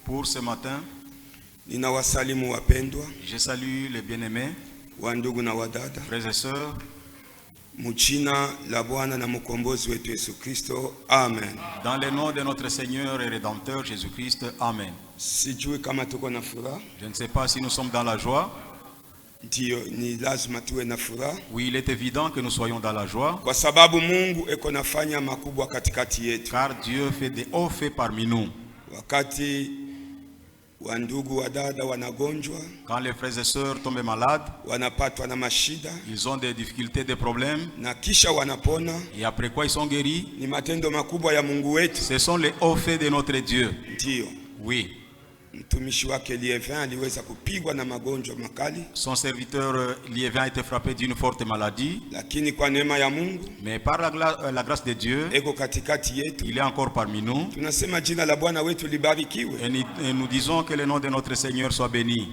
Pour ce matin, je salue les bien-aimés, frères et sœurs, dans le nom de notre Seigneur et Rédempteur Jésus-Christ. Amen. Je ne sais pas si nous sommes dans la joie. Oui, il est évident que nous soyons dans la joie, car Dieu fait des hauts faits parmi nous. Quand les frères et sœurs tombent malades, ils ont des difficultés, des problèmes, et après quoi ils sont guéris, ce sont les hauts faits de notre Dieu. Oui. Son serviteur Liévin a été frappé d'une forte maladie, mais par la grâce de Dieu, il est encore parmi nous, et nous disons que le nom de notre Seigneur soit béni.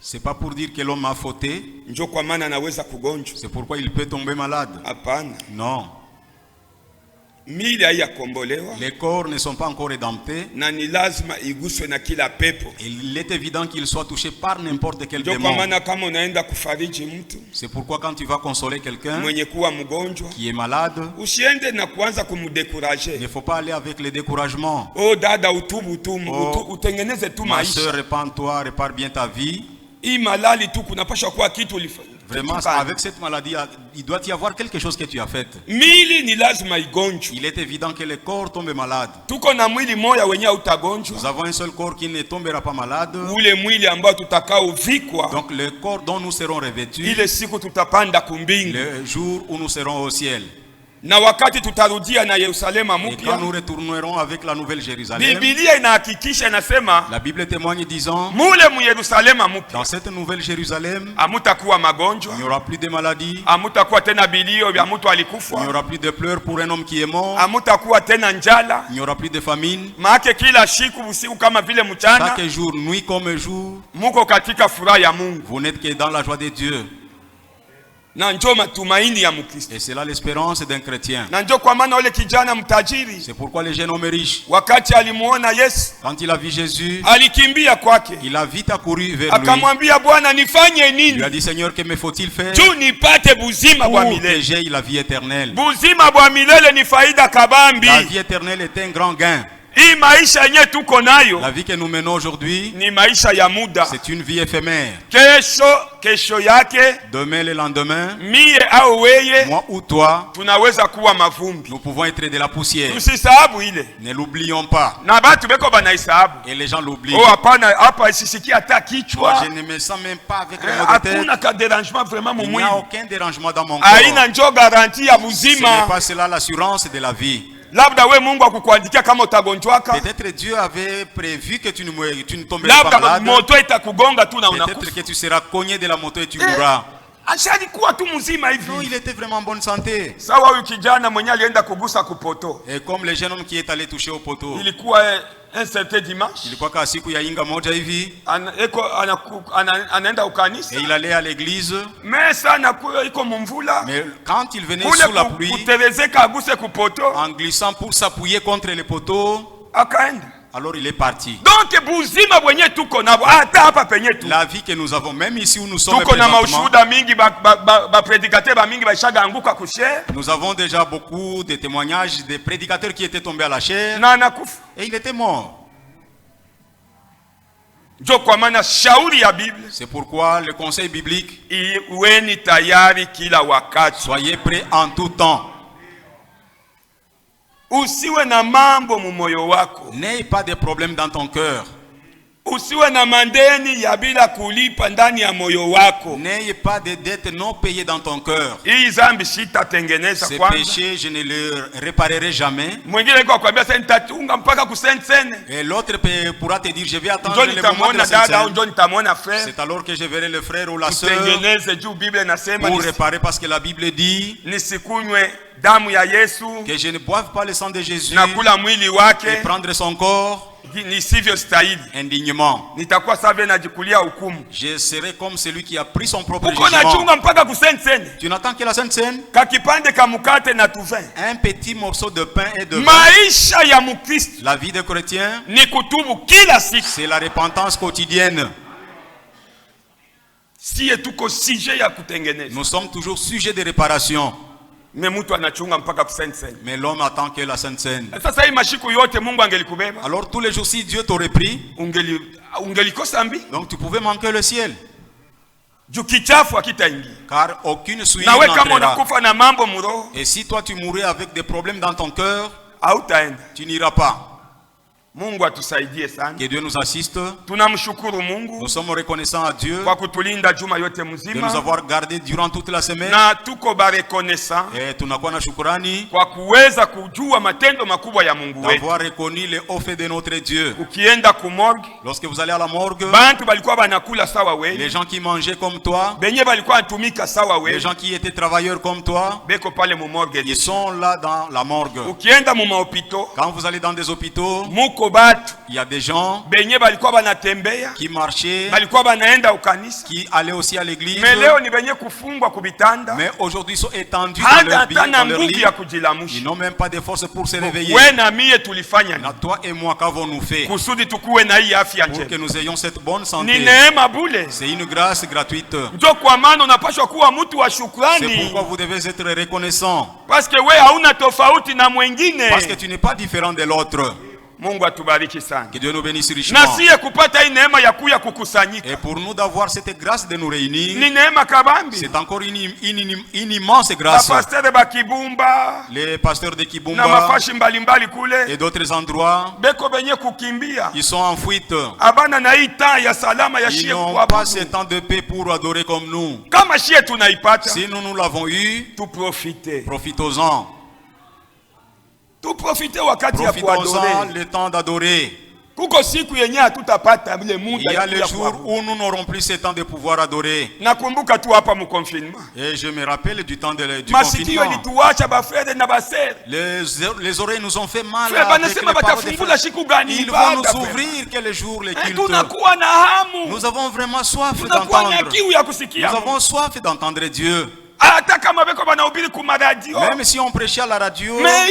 C'est pas pour dire que l'homme a fauté. C'est pourquoi il peut tomber malade. Non. Les corps ne sont pas encore rédemptés. Il est évident qu'ils soient touchés par n'importe quel démon. C'est pourquoi quand tu vas consoler quelqu'un qui est malade, il ne faut pas aller avec le découragement. Oh, ma soeur, répands-toi, répare bien ta vie. Vraiment, avec cette maladie, il doit y avoir quelque chose que tu as fait. Il est évident que le corps tombe malade. Nous avons un seul corps qui ne tombera pas malade. Donc le corps dont nous serons revêtus le jour où nous serons au ciel. Et quand nous retournerons avec la nouvelle Jérusalem, la Bible témoigne disant, dans cette nouvelle Jérusalem, il n'y aura plus de maladies, il n'y aura plus de pleurs pour un homme qui est mort, il n'y aura plus de famine. Chaque jour, nuit comme jour, vous n'êtes que dans la joie de Dieu. Et c'est là l'espérance d'un chrétien. C'est pourquoi le jeune homme riche, quand il a vu Jésus, il a vite accouru vers lui. Il a dit, Seigneur, que me faut-il faire pour que j'aie la vie éternelle? La vie éternelle est un grand gain. La vie que nous menons aujourd'hui, c'est une vie éphémère. Demain, le lendemain, moi ou toi, nous pouvons être de la poussière. Ne l'oublions pas. Et les gens l'oublient. Je ne me sens même pas avec le mot de tête. Il n'y a aucun dérangement dans mon corps. Ce n'est pas cela l'assurance de la vie. Peut-être Dieu avait prévu que tu ne tomberas pas malade. Peut-être que tu seras cogné de la moto et tu mourras. Non, il était vraiment en bonne santé. Et comme le jeune homme qui est allé toucher au poteau, un certain dimanche, et il allait à l'église, mais quand il venait sous la pluie, en glissant pour s'appuyer contre les poteaux, alors il est parti. Donc la vie que nous avons, même ici où nous sommes présentement, nous avons déjà beaucoup de témoignages des prédicateurs qui étaient tombés à la chair et il était mort. C'est pourquoi le conseil biblique, soyez prêts en tout temps. N'ayez pas de problème dans ton cœur. N'ayez pas de dettes non payées dans ton cœur. Ces péchés, je ne les réparerai jamais. Et l'autre pourra te dire, je vais attendre le moment de la Sainte-Seine. C'est alors que je verrai le frère ou la sœur pour réparer, parce que la Bible dit que je ne boive pas le sang de Jésus et prendre son corps. indignement. Je serai comme celui qui a pris son propre jugement. Tu n'attends que la Sainte Seine. Un petit morceau de pain et de vin. La vie de chrétien, c'est la repentance quotidienne. Nous sommes toujours sujets de réparation. Mais l'homme attend que la Sainte Seine. Alors tous les jours, si Dieu t'aurait pris, donc tu pouvais manquer le ciel. Car aucune souillure n'entrera. Et si toi tu mourais avec des problèmes dans ton cœur, tu n'iras pas. Que Dieu nous assiste. Nous sommes reconnaissants à Dieu de nous avoir gardés durant toute la semaine. Et tunakuwa shukrani d'avoir reconnu les hauts faits de notre Dieu. Lorsque vous allez à la morgue, les gens qui mangeaient comme toi, les gens qui étaient travailleurs comme toi, ils sont là dans la morgue. Quand vous allez dans des hôpitaux, il y a des gens qui marchaient, qui allaient aussi à l'église, mais aujourd'hui ils sont étendus dans leur lit. Ils n'ont même pas de force pour se réveiller. Toi et moi, qu'avons-nous fait pour que nous ayons cette bonne santé? C'est une grâce gratuite. C'est pourquoi vous devez être reconnaissant, parce que tu n'es pas différent de l'autre. Que Dieu nous bénisse richement. Et pour nous d'avoir cette grâce de nous réunir, c'est encore une immense grâce. Les pasteurs de Kibumba et d'autres endroits, ils sont en fuite. Ils n'ont pas ce temps de paix pour adorer comme nous. Si nous l'avons eu, profitons-en. Profitons-en le temps d'adorer. Il y a les jours où nous n'aurons plus ce temps de pouvoir adorer. Et je me rappelle du temps du confinement. Les oreilles nous ont fait mal. Ils vont nous ouvrir quel jour les cultes. Nous avons vraiment soif d'entendre. Nous avons soif d'entendre Dieu. Même si on prêchait à la radio, mais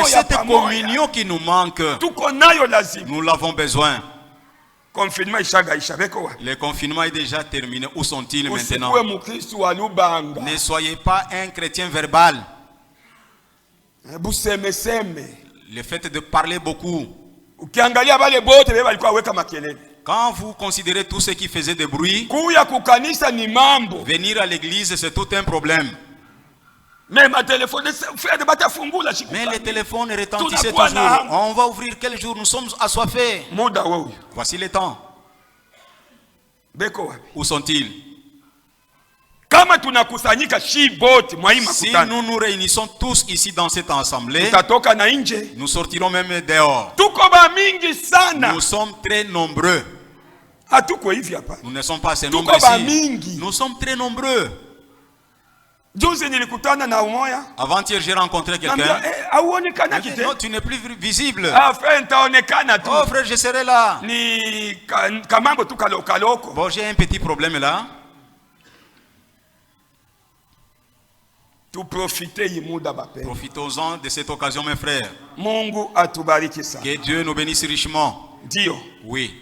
cette communion qui nous manque, nous l'avons besoin. Le confinement est déjà terminé. Où sont-ils maintenant? Ne soyez pas un chrétien verbal. Le fait de parler beaucoup. Quand vous considérez tous ceux qui faisaient des bruits, venir à l'église c'est tout un problème. Mais les téléphones retentissaient toujours. On va ouvrir quel jour? Nous sommes assoiffés. Voici le temps. Où sont-ils? Si nous nous réunissons tous ici dans cette assemblée, nous sortirons même dehors. Nous sommes très nombreux. Nous ne sommes pas assez nombreux ici. Nous sommes très nombreux. Avant-hier, j'ai rencontré quelqu'un. Non, tu n'es plus visible. Oh frère, je serai là. Bon, j'ai un petit problème là. Profitons-en de cette occasion, mes frères. Que Dieu nous bénisse richement. Oui.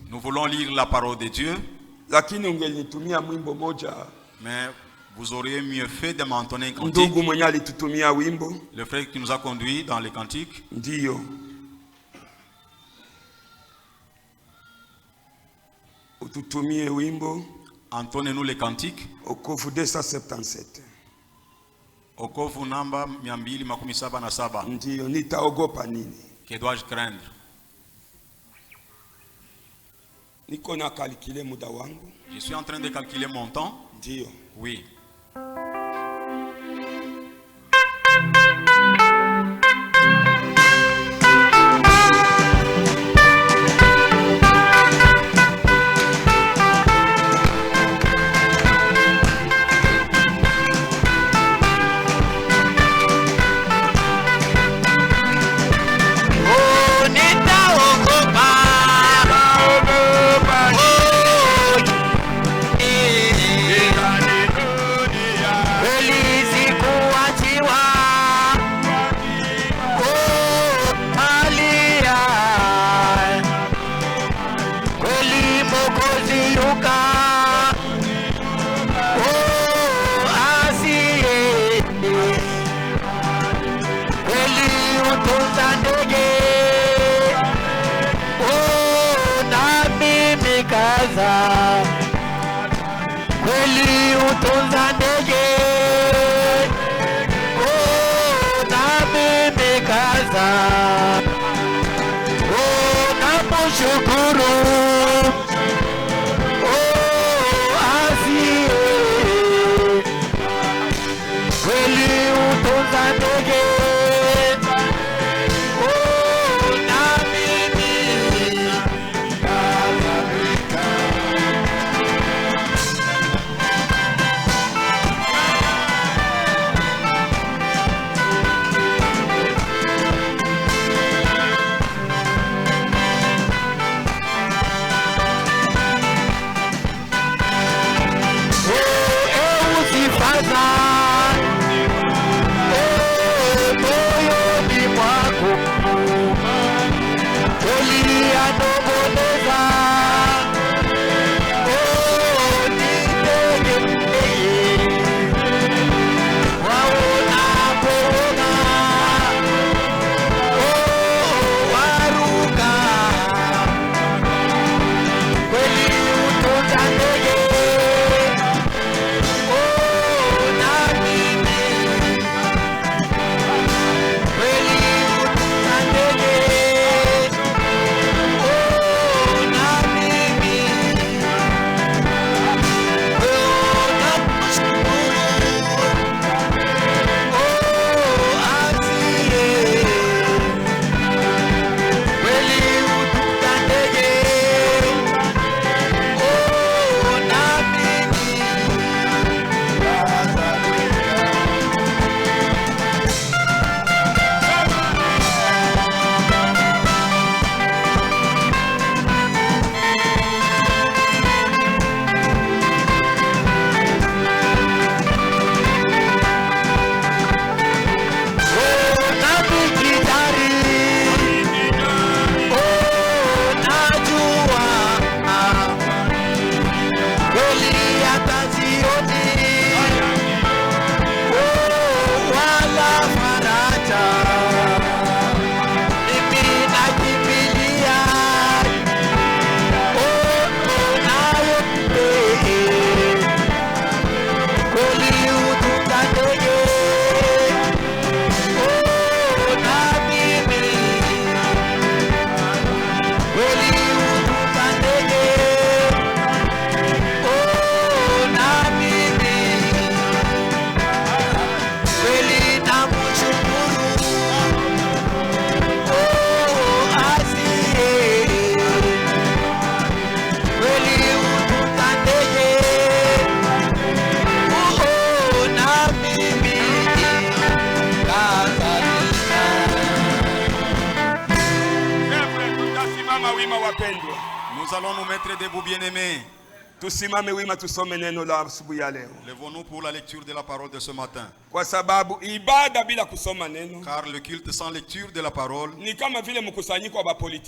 Nous voulons lire la parole de Dieu. Mais vous auriez mieux fait de m'entonner un cantique. Le frère qui nous a conduits dans les cantiques. Entonnez-nous les cantiques. Okovu 277. Okovu namba 277. Ndiyo, nitaogopa nini? Que dois-je craindre? Niko na calculer muda wangu. Je suis en train de calculer mon temps. Ndiyo. Oui. kaza, kweli utunza ndege. Oh, na mimi kaza, oh, nakushukuru. Oh, asiye, kweli utunza ndege. Nous allons nous mettre debout, bien-aimés. Lèvons-nous pour la lecture de la parole de ce matin. Car le culte sans lecture de la parole,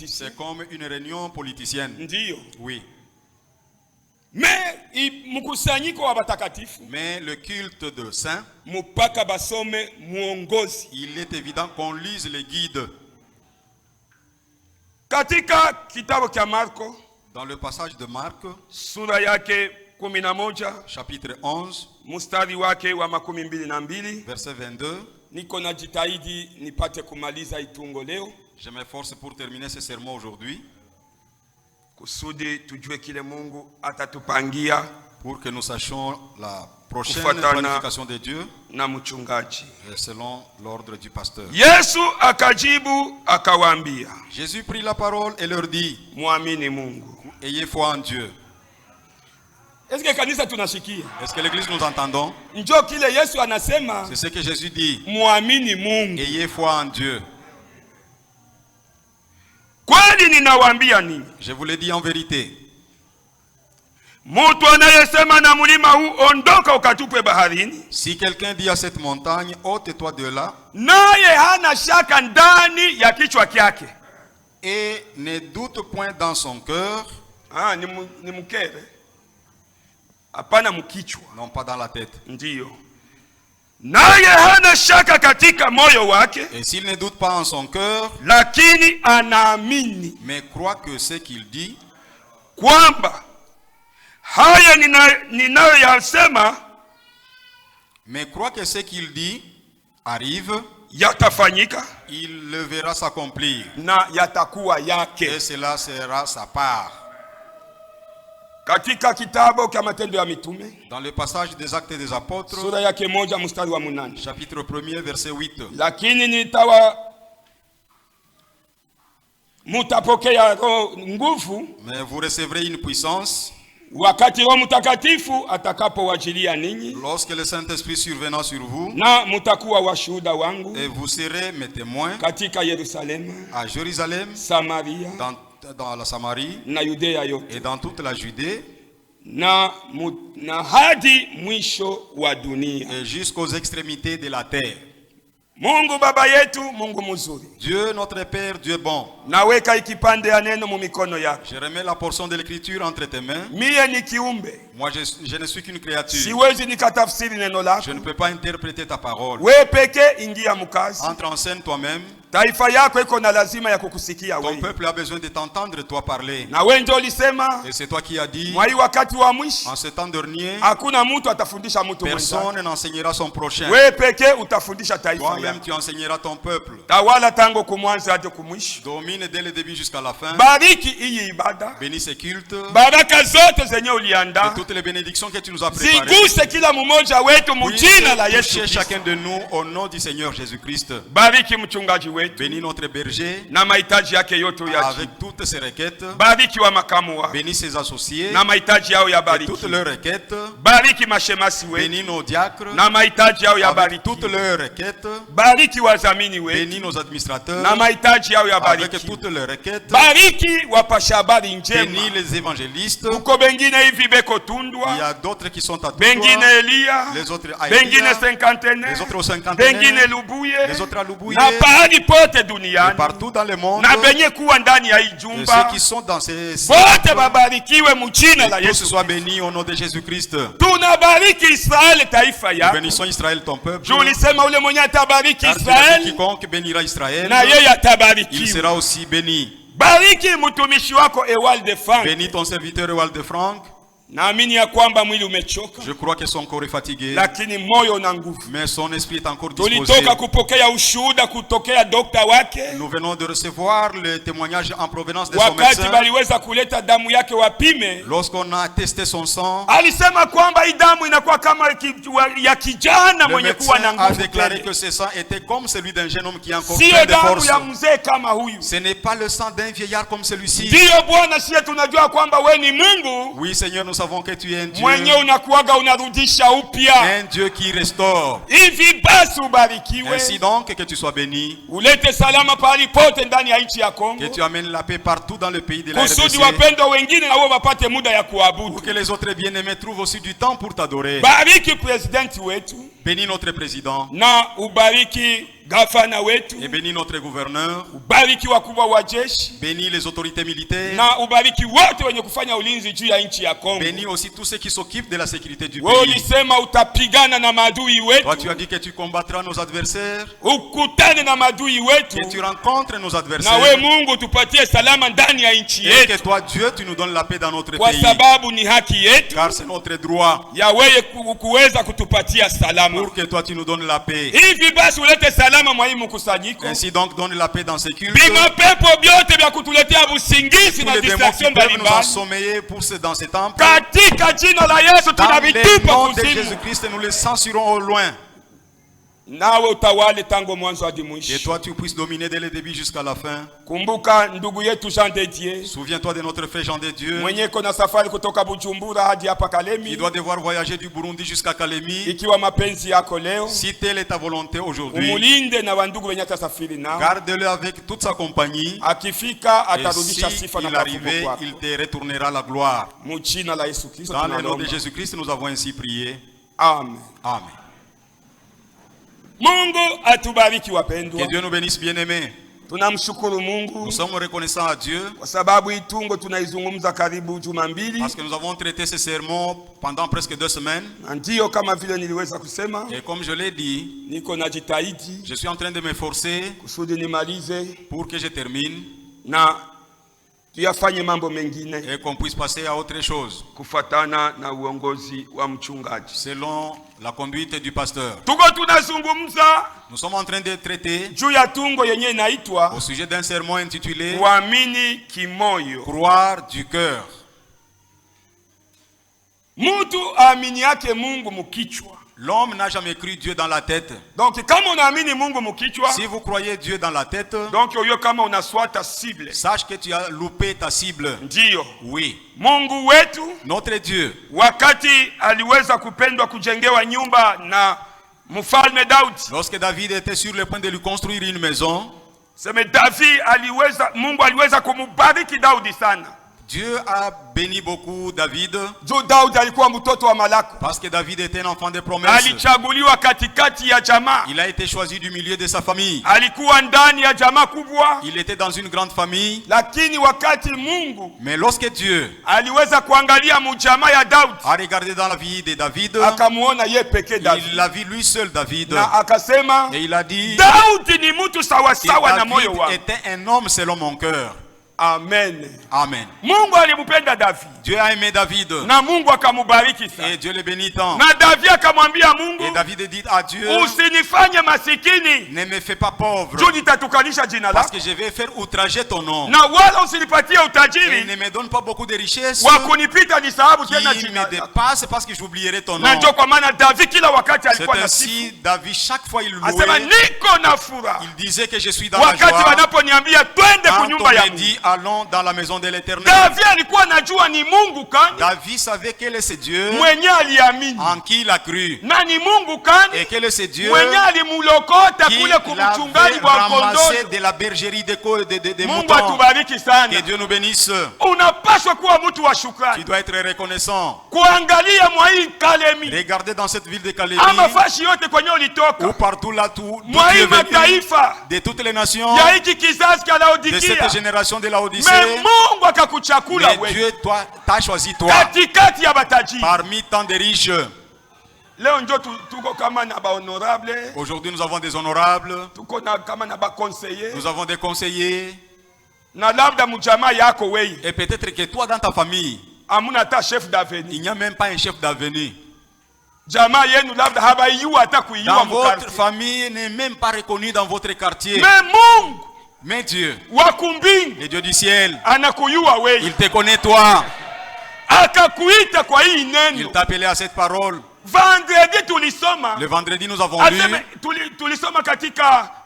c'est comme une réunion politicienne. Oui. Mais le culte de saints, il est évident qu'on lise les guides. Dans le passage de Marc, chapitre 11, verset 22, je m'efforce pour terminer ce sermon aujourd'hui, pour que nous sachions la prochaine planification de Dieu selon l'ordre du pasteur. Jésus prit la parole et leur dit: ayez foi en Dieu. Est-ce que l'église nous entendons? C'est ce que Jésus dit. Ayez foi en Dieu. Je vous l'ai dit en vérité. Si quelqu'un dit à cette montagne, ôte-toi de là, et ne doute point dans son cœur, non pas dans la tête, et s'il ne doute pas en son cœur, mais croit que ce qu'il dit, kwamba haya ninayoyasema, mais crois que ce qu'il dit arrive, yatafanyika, il le verra s'accomplir, na yatakuwa yake, et cela sera sa part. Katika kitabu cha Matendo ya Mitume, dans le passage des Actes des Apôtres, sura yake 1 mstari wa 8, chapitre 1er verset 8, lakini mutapokea nguvu, mais vous recevrez une puissance wakati Roho Mtakatifu atakapowajilia ninyi, lorsque le Saint-Esprit surviendra sur vous, na mutakuwa washuhuda wangu, et vous serez mes témoins katika Yerusalemu, à Jérusalem, Samaria, dans la Samarie, na Yudea yote, et dans toute la Judée, na hadi mwisho wa dunia, et jusqu'aux extrémités de la terre. Mungu Baba yetu, Mungu mzuri. Dieu notre Père, Dieu bon. Naweka ikipande ya neno mu mikono yako. Je remets la portion de l'écriture entre tes mains. Mie ni kiumbe. Moi je ne suis qu'une créature. Siwezi nikatafsiri neno lako. Je ne peux pas interpréter ta parole. Wewe peke ingia mkazi. Entre en scène toi-même. Taifa yako iko na lazima ya kukusikia wewe. Ton peuple a besoin de t'entendre toi parler. Na wewe ndio ulisema. Et c'est toi qui as dit. Mwai wakati wa mwisho. En ce temps dernier. Hakuna mtu atafundisha mtu mwenzake. Personne n'enseignera son prochain. Wewe peke utafundisha taifa yako. Toi-même tu enseigneras ton peuple. Tawala tangu kumwanza hadi kumwisho. Domine dès le début jusqu'à la fin. Bariki hii ibada. Bénis ces cultes. Baraka zote zenye uliandaa. Et toutes les bénédictions que tu nous as préparées. Ziguse kila mmoja wetu mjina la Yesu Kristo. Chacun de nous au nom du Seigneur Jésus-Christ. Bariki mchungaji wetu. Bénis notre berger. Na mahitaji yake yote ya avec toutes ses requêtes. Bariki wa makamu wa. Bénis ses associés. Na mahitaji yao ya bariki. Toutes leurs requêtes. Bariki mashemasi wetu. Bénis nos diacres. Na mahitaji yao ya bariki. Toutes leurs requêtes. Bariki wazamini wetu. Bénis nos administrateurs. Na mahitaji yao ya bariki. Avec toutes leurs requêtes. Bariki wapasha habari njema. Bénis les évangélistes. Uko bengine hivi beko tundwa. Il y a d'autres qui sont à Tundwa. Bengine Elia. Les autres à Bengine cinquantaine. Les autres au cinquantaine. Bengine Lubuye. Les autres à Lubuye. Na pahali pote duniani. Partout dans le monde. Na benye kuwa ndani ya hii jumba. Ceux qui sont dans ces wote babarikiwe mjina la Yesu. Tous soient bénis au nom de Jésus-Christ. Tunabariki Israel taifa yako. Bénissons Israël ton peuple. Tulisema ule mwenye atabariki Israel. Quiconque bénira Israël. Na yeye atabarikiwa. Il sera aussi béni. Bariki mtumishi wako Ewald de Frank. Bénis ton serviteur Ewald de Frank. Naamini ya kwamba mwili umechoka. Je crois que son corps est fatigué. Lakini moyo una nguvu. Mais son esprit est encore disposé. Tulitoka kupokea ushuhuda kutokea dokta wake. Nous venons de recevoir le témoignage en provenance de son médecin. Wakati baliweza kuleta damu yake wapime. Lorsqu'on a testé son sang. Alisema kwamba hii damu inakuwa kama ya kijana mwenye kuwa na nguvu. A déclaré que ce sang était comme celui d'un jeune homme qui a encore plein de force. Ya mzee kama huyu. Ce n'est pas le sang d'un vieillard comme celui-ci. Ndio Bwana, sisi tunajua kwamba wewe ni Mungu. Oui Seigneur, nous savons que tu es un Dieu. Mwenye unakuaga unarudisha upya. Un Dieu qui restaure. Hivi basi ubarikiwe. Ainsi donc que tu sois béni. Ulete salama pahali pote ndani ya nchi ya Kongo. Que tu amènes la paix partout dans le pays de la RDC. Kusudi wapendwa wengine na wao wapate muda ya kuabudu. Pour que les autres bien-aimés trouvent aussi du temps pour t'adorer. Bariki president wetu. Bénis notre président. Na ubariki gavana wetu. Et bénis notre gouverneur. Ubariki wakubwa wa jeshi. Bénis les autorités militaires. Na ubariki wote wenye kufanya ulinzi juu ya nchi ya Kongo. Bénis aussi tous ceux qui s'occupent de la sécurité du pays. Wewe ulisema utapigana na maadui wetu. Toi tu as dit que tu combattras nos adversaires. Ukutane na maadui wetu. Que tu rencontres nos adversaires. Na wewe Mungu tupatie salama ndani ya nchi yetu. Et que toi Dieu tu nous donnes la paix dans notre pays. Kwa sababu ni haki yetu. Car c'est notre droit. Ya wewe kuweza kutupatia salama. Pour que toi tu nous donnes la paix. Hivi basi ulete salama mwa hii mkusanyiko. Ainsi donc donne la paix dans ces cultes. Bima pepo vyote vya kutuletea usingizi na distraction mbalimbali. Nous ensommeiller dans ces temples. Katika jina la Yesu tunavitupa kuzimu. Dans le nom de Jésus-Christ nous les censurons au loin. Nawe utawale tangu mwanzo hadi mwisho. Et toi tu puisses dominer dès le début jusqu'à la fin. Kumbuka ndugu yetu Jean de Dieu. Souviens-toi de notre frère Jean de Dieu. Mwenye kona safari kutoka Bujumbura hadi hapa Kalemi. Il doit devoir voyager du Burundi jusqu'à Kalemi. Ikiwa mapenzi yako leo. Si telle est ta volonté aujourd'hui. Umulinde na wandugu wenye atasafiri nao. Garde-le avec toute sa compagnie. Akifika atarudisha sifa na arrivé, il te retournera la gloire. Mujina la Yesu Kristo. Dans le nom de Jésus-Christ nous avons ainsi prié. Amen. Amen. Mungu atubariki wapendwa. Que Dieu nous bénisse bien-aimés. Tunamshukuru Mungu. Nous sommes reconnaissants à Dieu. Kwa sababu itungo tunaizungumza karibu juma mbili. Parce que nous avons traité ce sermon pendant presque 2 semaines. Ndio kama vile niliweza kusema. Et comme je l'ai dit, niko najitahidi. Je suis en train de m'efforcer kusudi nimalize. Pour que je termine. Na tuyafanye mambo mengine et qu'on puisse passer à autre chose kufatana na uongozi wa mchungaji. Selon la conduite du pasteur. Tuko tunazungumza Nous sommes en train de traiter juu ya tungo yenye inaitwa au sujet d'un sermon intitulé Kuamini kimoyo. Croire du cœur. Mtu aamini yake Mungu mukichwa. L'homme n'a jamais cru Dieu dans la tête. Donc kama unaamini Mungu mukichwa, si vous croyez Dieu dans la tête, donc yoyo kama unaswata cible. Sache que tu as loupé ta cible. Ndio. Oui. Mungu wetu, notre Dieu, wakati aliweza kupendwa kujengewa nyumba na mfalme Daudi. Lorsque David était sur le point de lui construire une maison, Mungu aliweza kumubariki Daudi sana. Dieu a béni beaucoup David. Parce que David était un enfant de promesse. Il a été choisi du milieu de sa famille. Il était dans une grande famille. Mais lorsque Dieu a regardé dans la vie de David, il l'a vu lui seul David. Et il a dit, David était un homme selon mon cœur. Amen. Amen. Mungu alimupenda David. Dieu a aimé David. Na Mungu akamubariki sana. Et Dieu le bénit tant. Na David akamwambia Mungu, et David dit à Dieu, usinifanye masikini. Ne me fais pas pauvre. Juu nitatukanisha jina lako. Parce que je vais faire outrager ton nom. Na wala usinipatie utajiri. Et ne me donne pas beaucoup de richesses. Wa kunipita nisahabu tena jina lako. Qui me dépasse parce que j'oublierai ton nom. Na ndio kwa maana David kila wakati alikuwa na sifa. C'est ainsi David chaque fois il louait. Asema niko na furaha. Il disait que je suis dans la joie. Wakati wanaponiambia twende kunyumba ya Mungu. Dit allons dans la maison de l'Éternel. David savait quel est ce Dieu en qui il a cru. Et quel est ce Dieu qui l'avait ramassé de la bergerie des moutons. Que Dieu nous bénisse. Tu dois être reconnaissant. Regardez dans cette ville de Kalemi, ou partout là tout tu es venu, de toutes les nations, de cette génération de la Odyssée. Mais Dieu t'a choisi toi parmi tant de riches. Aujourd'hui nous avons des honorables, nous avons des conseillers. Et peut-être que toi dans ta famille il n'y a même pas un chef d'avenue. Dans votre famille n'est même pas reconnu dans votre quartier. Mais Dieu, le Dieu du ciel, il te connaît toi. Il t'a appelé à cette parole. Le vendredi nous avons lu.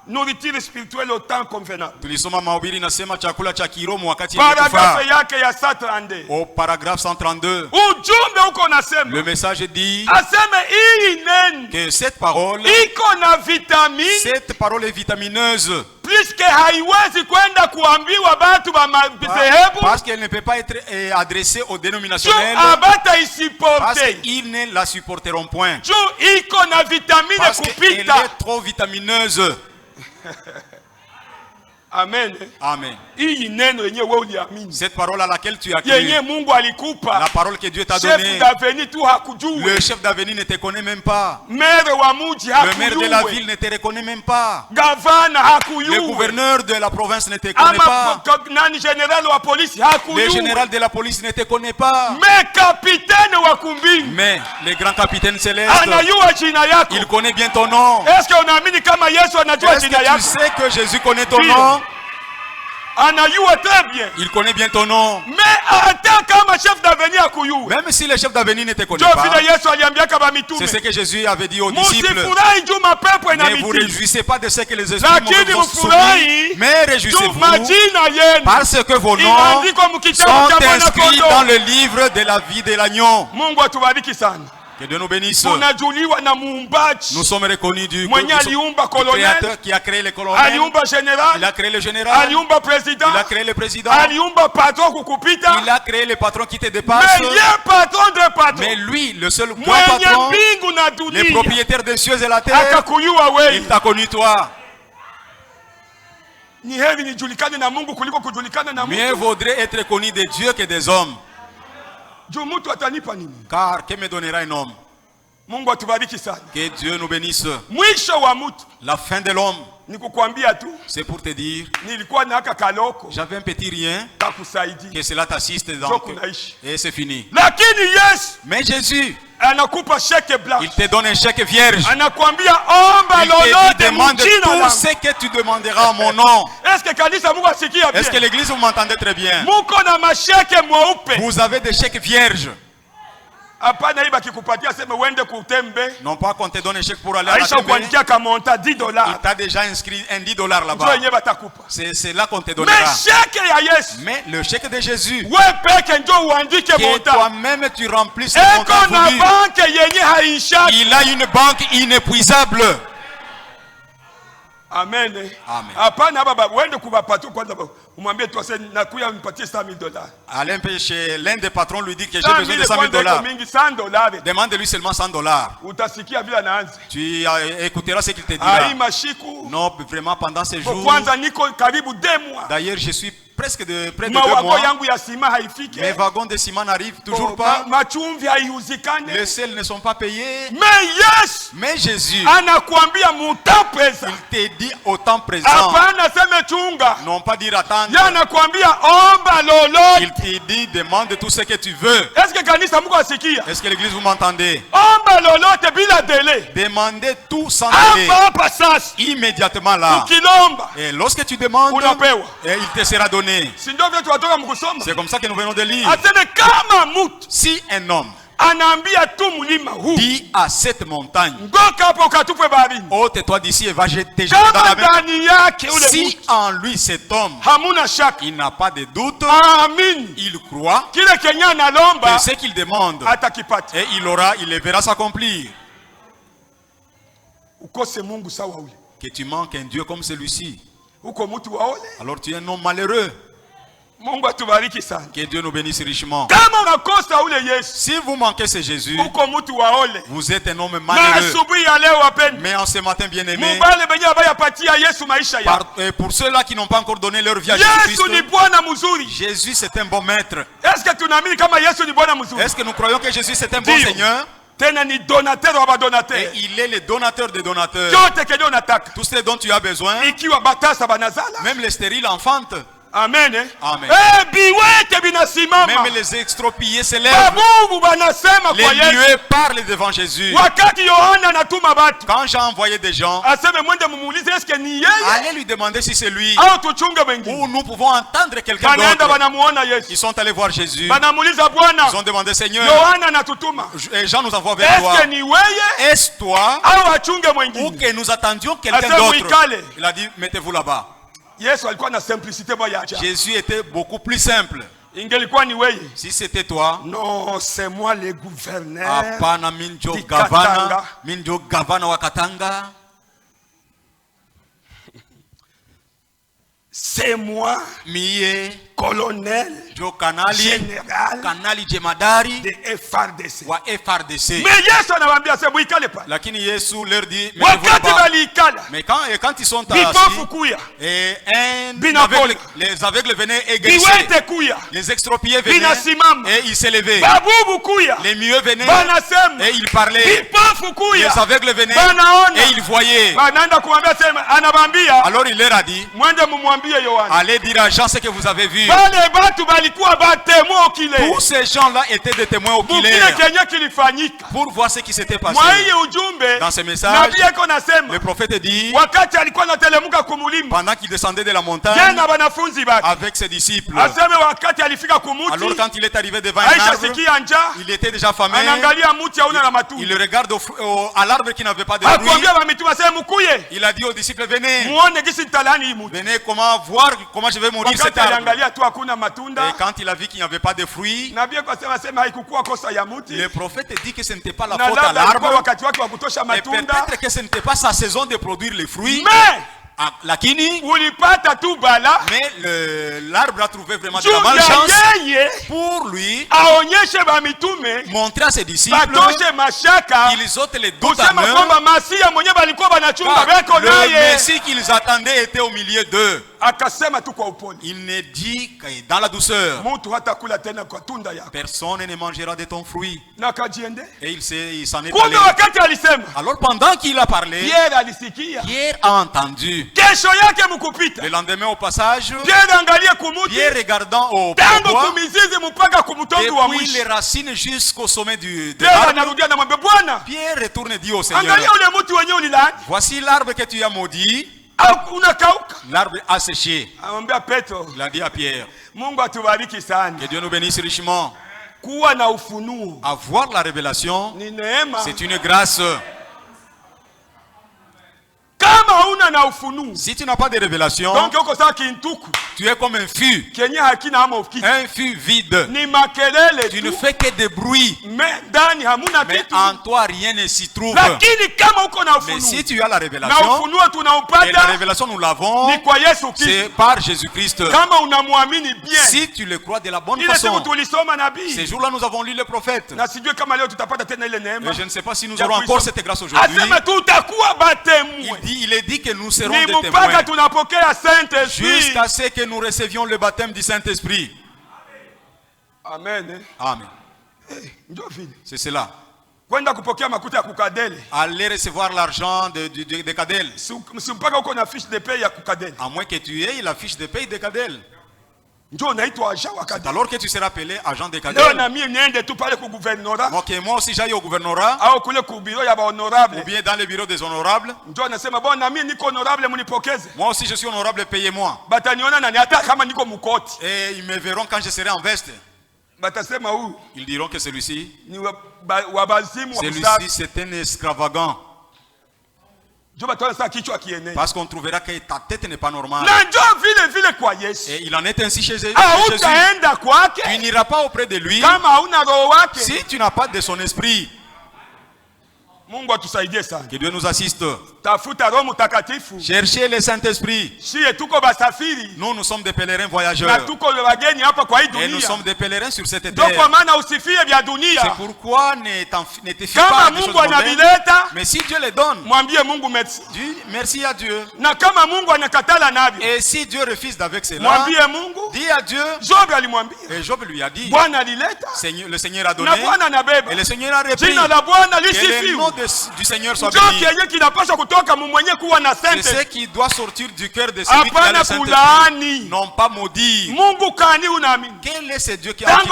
Nourriture spirituelle au temps convenable. Tulisoma mahubiri nasema chakula cha kiroho wakati paragraphe yake ya 132. Au paragraphe 132. Ujumbe uko unasema. Le message dit aseme hii neno que cette parole iko na vitamine. Cette parole est vitamineuse. Puisque haiwezi kwenda kuambiwa watu wa madhehebu. Parce qu'elle ne peut pas être adressée aux dénominationnels. Abata isupporter. Parce qu'ils ne la supporteront point. Iko na vitamine parce kupita. Elle est trop vitamineuse. Amen. Amen. Cette parole à laquelle tu as cru, la parole que Dieu t'a donnée, le chef d'avenir ne te connaît même pas. Le maire de la ville ne te reconnaît même pas. Le gouverneur de la province ne te connaît pas. Le général de la police ne te connaît pas. Mais le grand capitaine céleste, il connaît bien ton nom. Est-ce que tu sais que Jésus connaît ton nom? Il connaît bien ton nom. Même si le chef d'avenir ne te connaît pas, c'est ce que Jésus avait dit aux disciples. Ne vous réjouissez pas de ce que les esprits vont souffrir, mais réjouissez-vous parce que vos noms sont inscrits dans le livre de la vie de l'agneau. Que Dieu nous bénisse. Nous sommes reconnus du créateur qui a créé les colonels. Il a créé le général. Il a créé le président. Il a créé le patron qui te dépasse. Mais lui, le seul grand patron, le propriétaire des cieux et la terre, il t'a connu toi. Mieux vaudrait être connu de Dieu que des hommes. Car que me donnera un homme? Mungu atubariki sana. Que Dieu nous bénisse. Mwisho wa mtu. La fin de l'homme. Nikukwambia tu. C'est pour te dire. Nilikuwa na kaloko. J'avais un petit rien. Takusaidia. Que cela t'assiste dans. Et c'est fini. Lakini Yesu. Mais Jésus. Anakupa chèque blanc. Il te donne un chèque vierge. Anakuambia omba lolote demande tout ce que tu demanderas en mon nom. Est-ce que kanisa Mungu asikia bien? Est-ce que l'église vous m'entendez très bien? Muko na macheke mweupe. Vous avez des chèques vierges. Hapana iba kikupatia sema uende kutembe. Non pas qu'on te donne un chèque pour aller à la Aisha kuandikia kamonta $10. Il t'a déjà inscrit un $10 là-bas. C'est là qu'on te donnera. Mais le chèque de Jésus. Que toi-même tu remplisses ce montant voulu. Il a une banque inépuisable. Amen. Amen. Hapana baba uende kubapatu kwanza umwambie tu sasa nakuya nipatie $100,000. Allez chez l'un des patrons lui dit que j'ai besoin de $100,000. Demande-lui seulement $100. Utasikia bila naanza. Tu écouteras ce qu'il te dira. Non, vraiment pendant ces jours. Kwanza niko karibu 2 mois. D'ailleurs, je suis presque de près de 2 mois. Mes wagons de ciment n'arrivent toujours pas. Les sels ne sont pas payés. Mais Jésus, il te dit au temps présent. Non pas dire attendre. Il te dit demande tout ce que tu veux. Est-ce que l'église vous m'entendez? Demandez tout sans délai. Immédiatement là. Et lorsque tu demandes, il te sera donné. C'est comme ça que nous venons de lire. Si un homme dit à cette montagne, ôte-toi d'ici et va jeter dans la mer. Si en lui cet homme, il n'a pas de doute, il croit que ce qu'il demande, et il le verra s'accomplir. Que tu manques un Dieu comme celui-ci, alors tu es un homme malheureux. Que Dieu nous bénisse richement. Si vous manquez ce Jésus, vous êtes un homme malheureux. Mais en ce matin bien aimé, pour ceux-là qui n'ont pas encore donné leur vie à Jésus-Christ, Jésus c'est un bon maître. Est-ce que nous croyons que Jésus c'est un bon Seigneur? Et il est le donateur des donateurs. Tout ce dont tu as besoin, même les stériles enfantent. Amen. Amen. Même les extropiés se lèvent. Les lieux parlent devant Jésus. Quand j'ai envoyé des gens, allez lui demander si c'est lui. Ou nous pouvons entendre quelqu'un d'autre. Ils sont allés voir Jésus. Ils ont demandé Seigneur, et Jean nous envoie vers toi. Est-ce toi ou que nous attendions quelqu'un d'autre? Il a dit mettez-vous là-bas. Jésus était beaucoup plus simple. Si c'était toi, non, c'est moi le gouverneur. Apana minjo gavana wa Katanga. C'est moi, colonel, général, kanali jemadari de FRDC. Wa FRDC. Mais Yesu anawaambia sasa muikale pale. Lakini Yesu leur dit mais quand ils sont assis, et les aveugles venaient égresser, les extropiés venaient et ils s'élevaient, les muets venaient et ils parlaient, les aveugles venaient et ils voyaient. Alors il leur a dit allez dire à Jean ce que vous avez vu. Tous ces gens-là étaient des témoins oculaires pour voir ce qui s'était passé. Dans ce message, le prophète dit pendant qu'il descendait de la montagne avec ses disciples, alors quand il est arrivé devant un arbre, il était déjà famé. Il regarde à l'arbre qui n'avait pas de fruits. Il a dit aux disciples venez comment voir comment je vais mourir cet arbre. Et quand il a vu qu'il n'y avait pas de fruits, le prophète dit que ce n'était pas la faute à l'arbre, et peut-être que ce n'était pas sa saison de produire les fruits. Lakini, mais l'arbre a trouvé vraiment de la malchance pour lui montrer à ses disciples qu'ils ôtent les doutes à eux, le Messie qu'ils attendaient était au milieu d'eux. Il ne dit que dans la douceur. Personne ne mangera de ton fruit. Et il s'en est allé. Alors pendant qu'il a parlé, Pierre a entendu. Le lendemain au passage, Pierre regardant au bois, depuis les racines jusqu'au sommet de l'arbre, Pierre retourne et dit au Seigneur, voici l'arbre que tu as maudit. L'arbre a séché. Il a dit à Pierre, que Dieu nous bénisse richement. Avoir la révélation, c'est une grâce. Si tu n'as pas de révélation, tu es comme un fût vide. Tu ne fais que des bruits, mais en toi rien ne s'y trouve. Mais si tu as la révélation, et la révélation nous l'avons, c'est par Jésus-Christ. Si tu le crois de la bonne façon. Ces jours-là nous avons lu le prophète. Et je ne sais pas si nous aurons encore cette grâce aujourd'hui. Il est dit que nous serons des témoins jusqu'à ce que nous recevions le baptême du Saint-Esprit. Amen. Amen. C'est cela. Aller recevoir l'argent de Cadel. À moins que tu aies la fiche de paye de Cadel. Alors que tu seras appelé agent de Cadel. Moi aussi j'aille au gouvernorat, ou bien dans le bureau des honorables. Moi aussi je suis honorable, payez-moi. Et ils me verront quand je serai en veste. Ils diront que celui-ci c'est un extravagant. Parce qu'on trouvera que ta tête n'est pas normale. Et il en est ainsi chez Jésus. Tu n'iras pas auprès de lui si tu n'as pas de son esprit. Que Dieu nous assiste. Cherchez le Saint-Esprit. Nous sommes des pèlerins voyageurs. Et nous sommes des pèlerins sur cette terre. C'est pourquoi ne te fie pas des choses mondaines. Mais si Dieu les donne, dis merci à Dieu. Et si Dieu refuse d'avec cela, dis à Dieu. Et Job lui a dit, le Seigneur a donné et le Seigneur a repris. Que le nom du Seigneur soit béni. C'est ce qui doit sortir du cœur de celui qui a le Saint-Esprit. Non pas maudit. Quel est ce Dieu qui a dit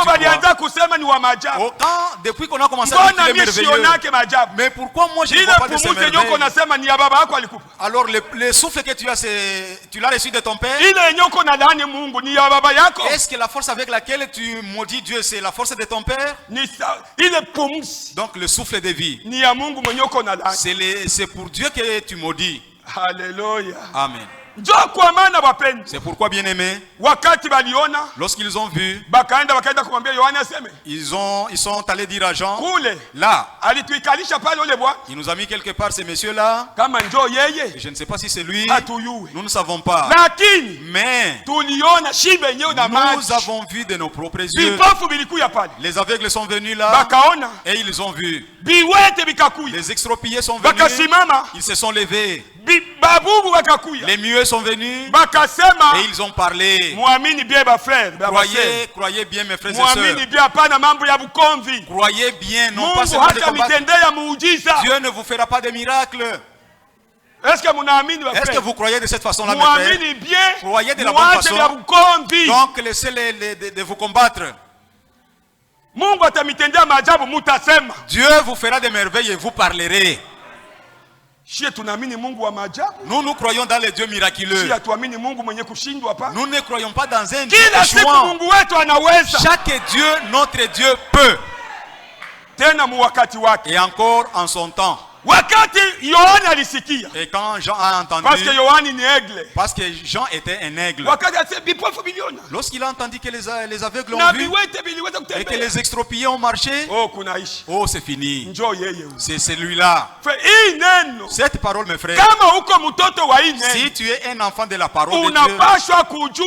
depuis qu'on a commencé à dire qu'il est merveilleux. Mais pourquoi moi je ne vois pas de ces merveilles? Alors le souffle que tu as, tu l'as reçu de ton père? Est-ce que la force avec laquelle tu maudis Dieu, c'est la force de ton père? Donc le souffle de vie. C'est pour Dieu que tu maudis. Alléluia. Amen. C'est pourquoi, bien-aimés, lorsqu'ils ont vu, ils sont allés dire à Jean, là, il nous a mis quelque part ces messieurs-là. Je ne sais pas si c'est lui, nous ne savons pas. Mais nous avons vu de nos propres yeux. Les aveugles sont venus là et ils ont vu. Les extropiés sont venus, ils se sont levés. Les muets sont venus et ils ont parlé. Croyez bien mes frères et sœurs. Croyez bien, non pas seulement de combattre. Dieu ne vous fera pas de miracles. Est-ce que vous croyez de cette façon-là, mes frères? Croyez de la bonne façon. Donc laissez-les de vous combattre. Dieu vous fera des merveilles et vous parlerez. Nous croyons dans les dieux miraculeux. Nous ne croyons pas dans un Dieu échouant. Chaque Dieu, notre Dieu peut. Et encore en son temps. Et quand Jean a entendu, parce que Jean était un aigle, lorsqu'il a entendu que les aveugles ont vu et que les extropiés ont marché, oh c'est fini, c'est celui-là. Cette parole, mes frères, si tu es un enfant de la parole de Dieu,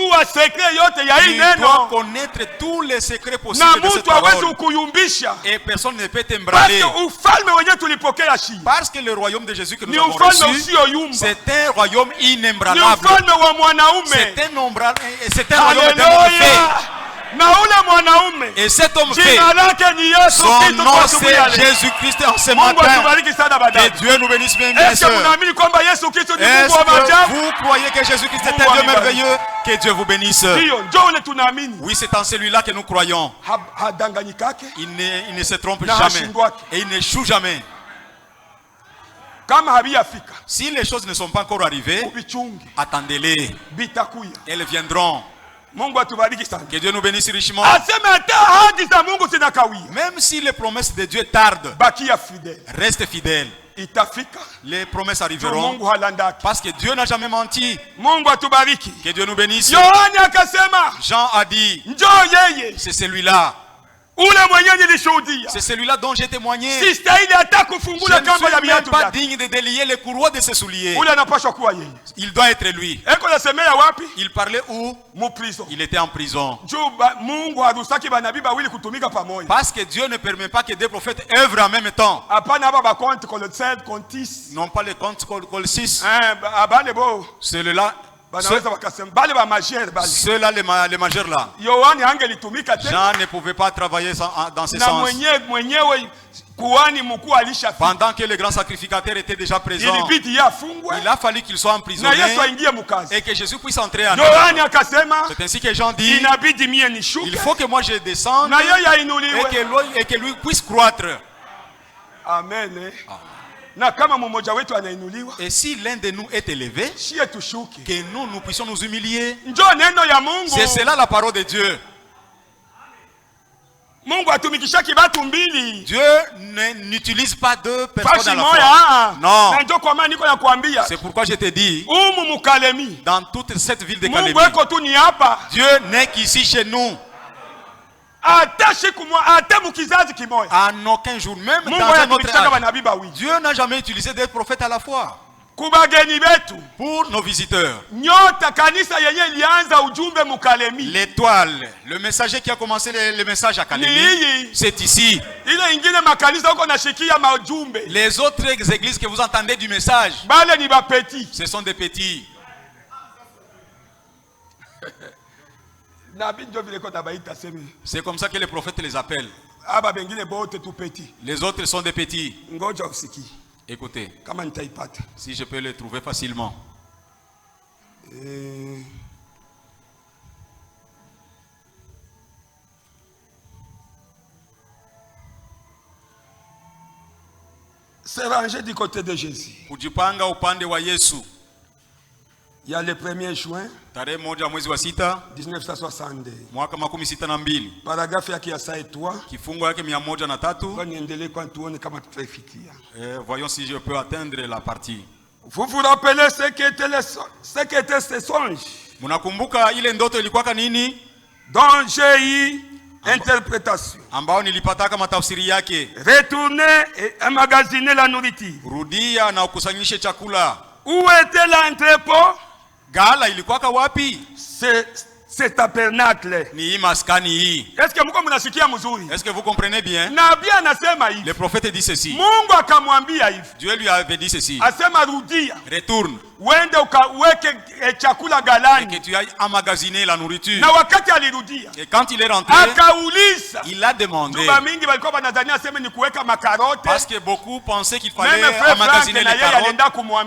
tu dois connaître tous les secrets possibles de cette parole. Et personne ne peut t'embraler. Parce que le royaume de Jésus que nous avons reçu, c'est un royaume inébranlable. C'est un royaume de fait. Et cet homme fait, son nom c'est Jésus-Christ en ce matin. Que Dieu nous bénisse bien, bien sûr. Est-ce que vous croyez que Jésus-Christ est un Dieu merveilleux? Que Dieu vous bénisse. Oui, c'est en celui-là que nous croyons. Il ne se trompe jamais. Et il n'échoue jamais. Si les choses ne sont pas encore arrivées, attendez-les. Elles viendront. Que Dieu nous bénisse richement. Même si les promesses de Dieu tardent, reste fidèle. Les promesses arriveront parce que Dieu n'a jamais menti. Que Dieu nous bénisse. Jean a dit, c'est celui-là. C'est celui-là dont j'ai témoigné. Je ne suis même pas digne de délier les courroies de ses souliers. Il doit être lui. Il parlait où? Il était en prison. Parce que Dieu ne permet pas que des prophètes œuvrent en même temps. Non pas les comptes col 6. Celui-là. Ceux-là, les majeurs là. Jean ne pouvait pas travailler dans ce sens. Pendant que le grand sacrificateur était déjà présent, il a fallu qu'il soit emprisonné et que Jésus puisse entrer en œuvre. C'est ainsi que Jean dit, il faut que moi je descende et que lui puisse croître. Amen. Et si l'un de nous est élevé, que nous puissions nous humilier. C'est cela la parole de Dieu. Dieu n'utilise pas deux personnes à la fois. Non. C'est pourquoi je te dis, dans toute cette ville de Calémie, Dieu n'est qu'ici chez nous. En aucun jour, même dans un autre âge, Dieu n'a jamais utilisé des prophètes à la fois. Pour nos visiteurs, l'étoile, le messager qui a commencé le message à Calémie, c'est ici. Les autres églises que vous entendez du message, ce sont des petits. C'est comme ça que les prophètes les appellent. Les autres sont des petits. Écoutez, si je peux les trouver facilement. C'est rangé du côté de Jésus. Kujipanga upande wa Yesu. Il y a le 1er juin tarehe moja mwezi wa sita 1962 mwaka 62 paragrafu yake ya saa 3 kifungo yake 103. Kwa niendelee kwa tuone kama tutafikia. Voyons si je peux atteindre la partie. Vous vous rappelez ce qu'était ce songe? Munakumbuka ile ndoto ilikuwa nini? Dont j'ai eu interprétation. Ambao nilipata kama tafsiri yake. Retourner et emmagasiner la nourriture. Rudia na ukusanyishe chakula. Où était l'entrepôt? Gala ilikuwa wapi? C'est tabernacle. Ni maskani hii. Est-ce que mko mnasikia mzuri? Est-ce que vous comprenez bien? Nabii anasema hivi. Le prophète dit ceci. Mungu akamwambia hivi. Dieu lui avait dit ceci. Asema rudia. Retourne. Uende ukaweke chakula galani. Et que tu ailles emmagasiner la nourriture. Na wakati alirudia. Et quand il est rentré, akauliza. Il a demandé. Tuba mingi walikuwa wanadhania aseme ni kuweka makarote. Parce que beaucoup pensaient qu'il fallait emmagasiner les carottes.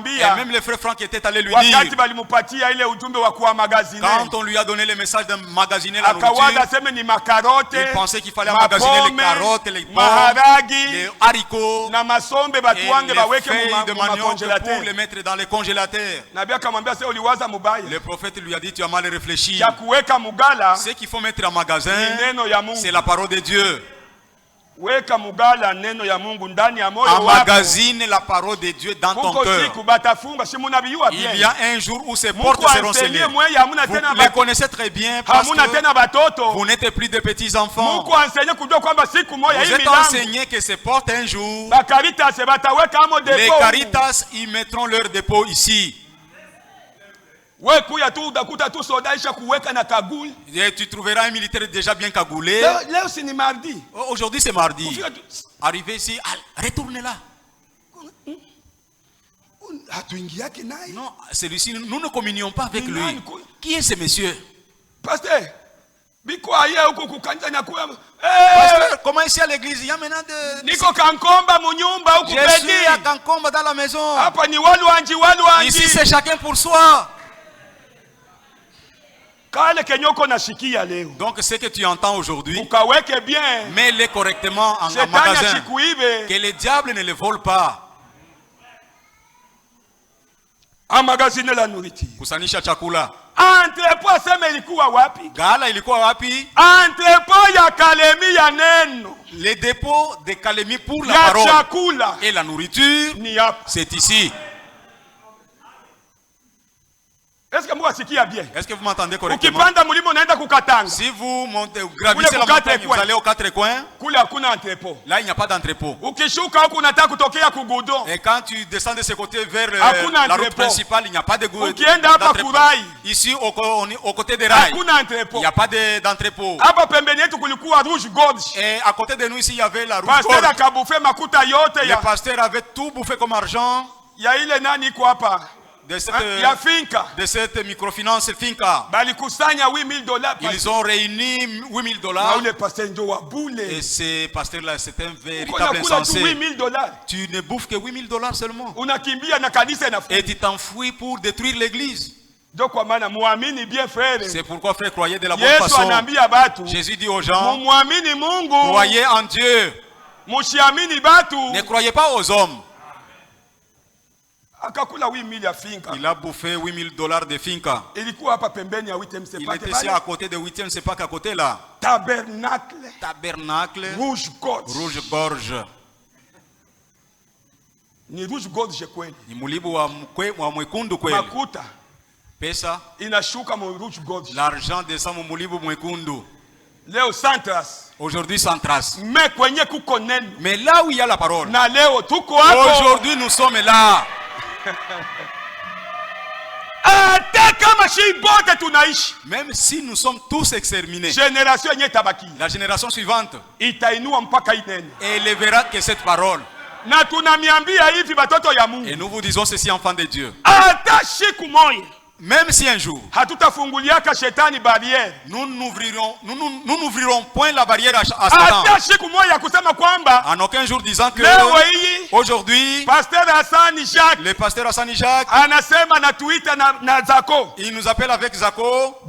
Et même le frère Franck était allé lui dire. Wakati balimupatia ile ujumbe wa kuamagasiner. Quand on lui a donné le message d'emmagasiner la nourriture, il pensait qu'il fallait emmagasiner les carottes, les pommes, les haricots, na masombe batu wange baweke de manioc pour les mettre dans les congélateurs. Le prophète lui a dit, tu as mal réfléchi. Ce qu'il faut mettre en magasin, c'est la parole de Dieu. Emmagasine la parole de Dieu dans ton cœur. Il y a un jour où ces portes seront scellées. Vous les connaissez très bien parce que vous n'êtes plus de petits enfants. Vous êtes enseignés que ces portes un jour, les Caritas y mettront leur dépôt ici. Et tu trouveras un militaire déjà bien cagoulé. Aujourd'hui c'est mardi. Arrivé ici, retournez là. Non, celui-ci, nous ne communions pas avec lui. Qui est ce monsieur? Pasteur, comment ici à l'église? Il y a maintenant de... je suis à Kankomba dans la maison. Ici c'est chacun pour soi. Donc ce que tu entends aujourd'hui, mets-le correctement en magasin. Que le diable ne le vole pas. Amagazine la nourriture. Kusanisha chakula. Entrepôt sema ilikuwa wapi? Gala ilikuwa wapi? Entrepôt ya Kalemi ya neno. Les dépôts de Kalemi pour la parole. Chakula. Et la nourriture, c'est ici. Est-ce que moi sikia bien? Est-ce que vous m'entendez correctement? Ukipanda mulimo unaenda kukatanga. Si vous montez, gravissez la montagne, vous allez aux quatre coins. Kule hakuna entrepôt. Là, il n'y a pas d'entrepôt. Ukishuka huko unataka kutokea kugudo. Et quand tu descends de ce côté vers la route principale, il n'y a pas de ukienda hapa kurai. Ici, au côté des rails, il n'y a pas d'entrepôt. Hapa pembeni yetu kulikuwa rouge gorge. Et à côté de nous ici, il y avait la rouge gorge. Pasteur akabufe makuta yote ya. Le pasteur avait tout bouffé comme argent. Ya ile nani iko hapa? De cette microfinance Finca. Ils ont réuni $8,000. Et ce pasteur-là, c'est un véritable insensé. Tu ne bouffes que $8,000 seulement. Et tu t'enfuis pour détruire l'église. C'est pourquoi, frère, croyez de la bonne façon. Jésus dit aux gens, croyez en Dieu. Ne croyez pas aux hommes. Il a bouffé $8,000 de Finca. Il était ici à côté de 8e, c'est pas qu'à côté là. Tabernacle. Rouge gorge. Ni rouge gorge kweli. Ni mulibu wa mwekundu kweli. Makuta. Pesa. Inashuka mu rouge gorge. L'argent descend mu mulibu mwekundu. Leo Santras. Aujourd'hui sans trace. Mais là où il y a la parole. Aujourd'hui nous sommes là. Même si nous sommes tous exterminés, la génération suivante élèvera que cette parole. Et nous vous disons ceci, enfants de Dieu. Même si un jour nous n'ouvrirons point la barrière à Satan, en aucun jour disant que aujourd'hui le pasteur Hassan Jacques il nous appelle avec Zako.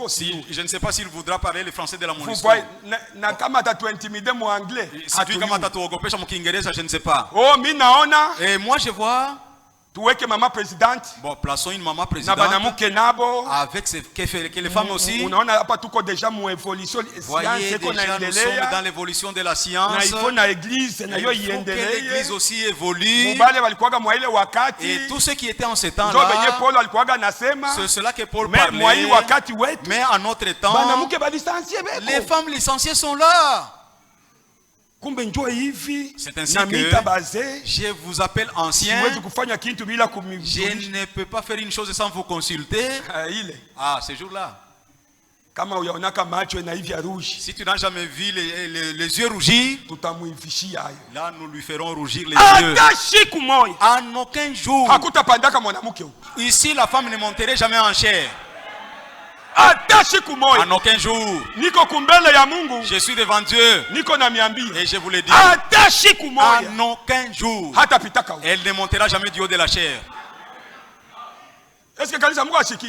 Si, je ne sais pas s'il voudra parler le français de la MONUSCO. Je ne sais pas. Et moi je vois tuweke maman présidente. Bon, plaçons une maman présidente. Avec que les femmes aussi. Unaona hapa tuko déjà mu évolution. Voyez déjà nous sommes dans l'évolution de la science. Na ifo na église na yo iendelee. L'église aussi évolue. Mubale walikuwaga mwa ile wakati. Et tous ceux qui étaient en ce temps là. Ndio Paul alikuwaga nasema. C'est cela que Paul parlait. Mwa hii wakati wetu. Mais en notre temps. Banamuke ba licenciés beko. Les femmes licenciées sont là. C'est ainsi que je vous appelle ancien. Je ne peux pas faire une chose sans vous consulter. Ah, ce jour-là. Si tu n'as jamais vu les yeux rougir, là nous lui ferons rougir les yeux. En aucun jour. Ici la femme ne monterait jamais en chair. En aucun jour. Je suis devant Dieu. Et je vous le dis. En aucun jour. Elle ne montera jamais du haut de la chair.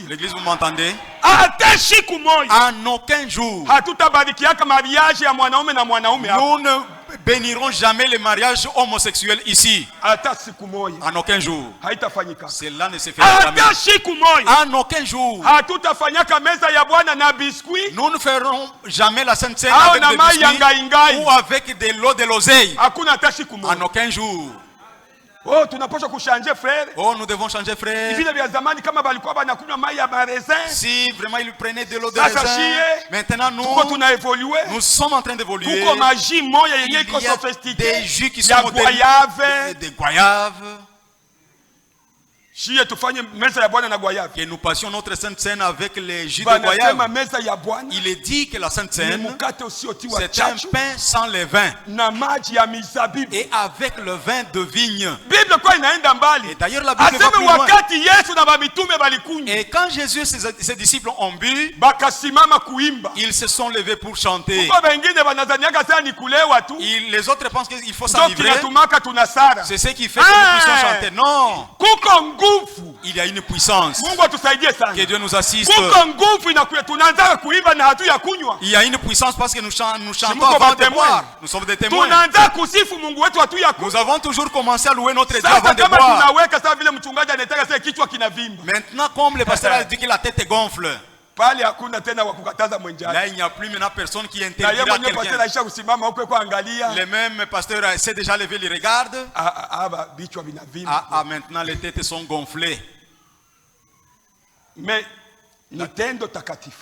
L'église, vous m'entendez? En aucun jour. Nous ne bénirons jamais le mariage homosexuel ici. En aucun jour. Cela ne se fera jamais. En aucun jour. Nous ne ferons jamais la Sainte Seine avec des biscuits ou avec de l'eau de l'oseille. En aucun jour. Oh, tunapaswa kuchanger frère. Oh, nous devons changer frère. Vile vya zamani kama balikuwa banakunywa mai ya raisin. Si vraiment ils prenaient de l'eau de raisin. Maintenant nous sommes en train d'évoluer. Kuko maji moya yenye iko sophistiqué. Des jus qui sont modèles. Des goyaves. que nous passions notre Sainte Seine avec les jus de goyave. Il est dit que la Sainte Seine, c'est un pain sans levain et avec le vin de vigne. Et d'ailleurs la Bible va plus loin. Et quand Jésus et ses disciples ont bu, ils se sont levés pour chanter. Les autres pensent qu'il faut s'enivrer. C'est ce qui fait que nous puissions chanter. Non. Il y a une puissance. Que Dieu nous assiste. Il y a une puissance parce que nous chantons avant de boire. Nous sommes des témoins. Nous avons toujours commencé à louer notre Dieu avant de boire. Maintenant, comme le pasteur a dit que la tête gonfle, là il n'y a plus maintenant personne qui interdira quelqu'un. Le même pasteur s'est déjà levé, il regarde. Maintenant les têtes sont gonflées. Mais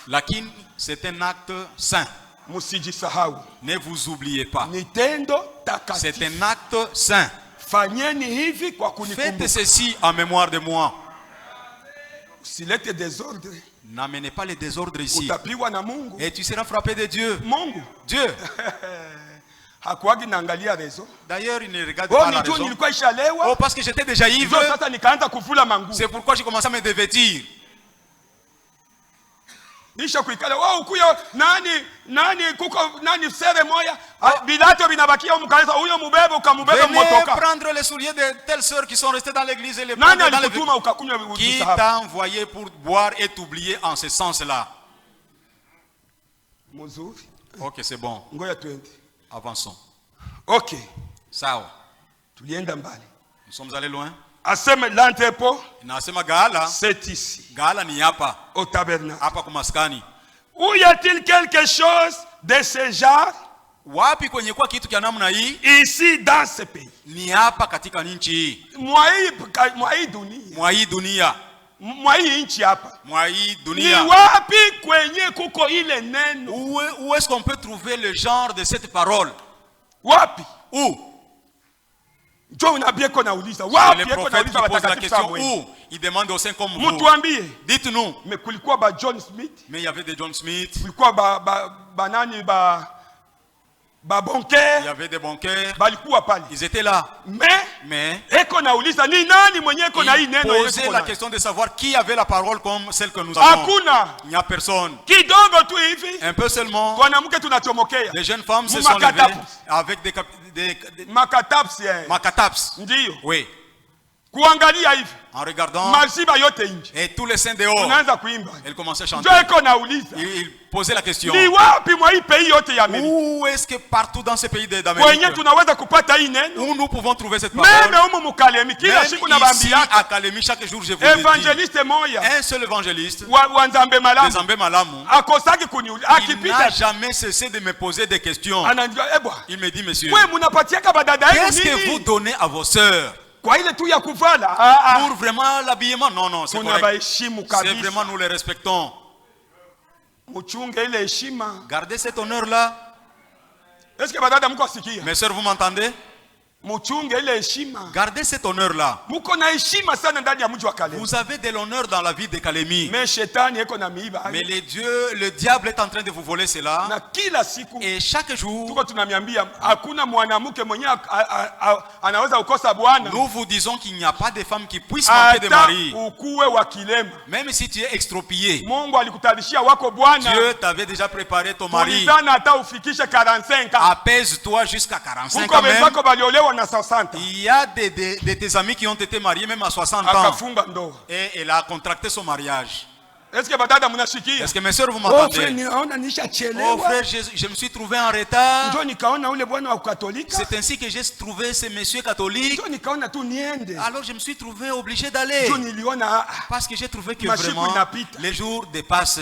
lakini c'est un acte saint. Ne vous oubliez pas. C'est un acte saint. Faites ceci en mémoire de moi. N'amenez pas les désordres ici. Et tu seras frappé de Dieu. Dieu. D'ailleurs, il ne regarde pas la raison. Oh, parce que j'étais déjà ivre. C'est pourquoi j'ai commencé à me dévêtir. Venez prendre les souliers de telles sœurs qui sont restées dans l'église et les prendre dans le... Qui t'a envoyé pour boire et t'oublier en ce sens-là? Ok, c'est bon. Avançons. Ok. Sawa. Nous sommes allés loin. L'entrepôt, c'est ici. Gala ni hapa. Au tabernacle. Hapa kumaskani. Où y a-t-il quelque chose de ce genre? Wapi kwenye kwa kitu kia namna hii? Ici dans ce pays. Ni hapa katika nchi hii. Mwa hii dunia. Mwa hii nchi hapa. Mwa hii dunia. Ni wapi kwenye kuko ile neno? Où est-ce qu'on peut trouver le genre de cette parole? Wapi? Où? Le prophète qui pose la question où? Il demande au Saint comme vous. Dites-nous. Mais il y avait des John Smith. Il y avait des banqueurs. Ils étaient là. Mais il posait la question de savoir qui avait la parole comme celle que nous avons. Il n'y a personne. Un peu seulement. Les jeunes femmes se sont levées avec des makataps. Oui. En regardant et tous les saints dehors, elle commençait à chanter. Il posait la question. Où est-ce que partout dans ce pays d'Amérique où nous pouvons trouver cette parole? Même ici à Kalemi, chaque jour je vous le dis, un seul évangéliste, Nzambe Malamu, il n'a jamais cessé de me poser des questions. Il me dit, monsieur, qu'est-ce que vous donnez à vos sœurs? Pour vraiment l'habillement? Non, c'est correct. C'est vraiment, nous les respectons. Gardez cet honneur-là. Mes sœurs, vous m'entendez? Gardez cet honneur-là. Vous avez de l'honneur dans la vie de Kalemi. Mais le diable est en train de vous voler cela. Et chaque jour, nous vous disons qu'il n'y a pas de femme qui puisse manquer de mari. Même si tu es extropié, Dieu t'avait déjà préparé ton mari. Apaise-toi jusqu'à 45 ans même. Il y a de tes amis qui ont été mariés même à 60 ans. Et elle a contracté son mariage. Est-ce que mes soeurs vous m'entendez? Oh frère, je me suis trouvé en retard. C'est ainsi que j'ai trouvé ces messieurs catholiques. Alors je me suis trouvé obligé d'aller. Parce que j'ai trouvé que vraiment les jours dépassent.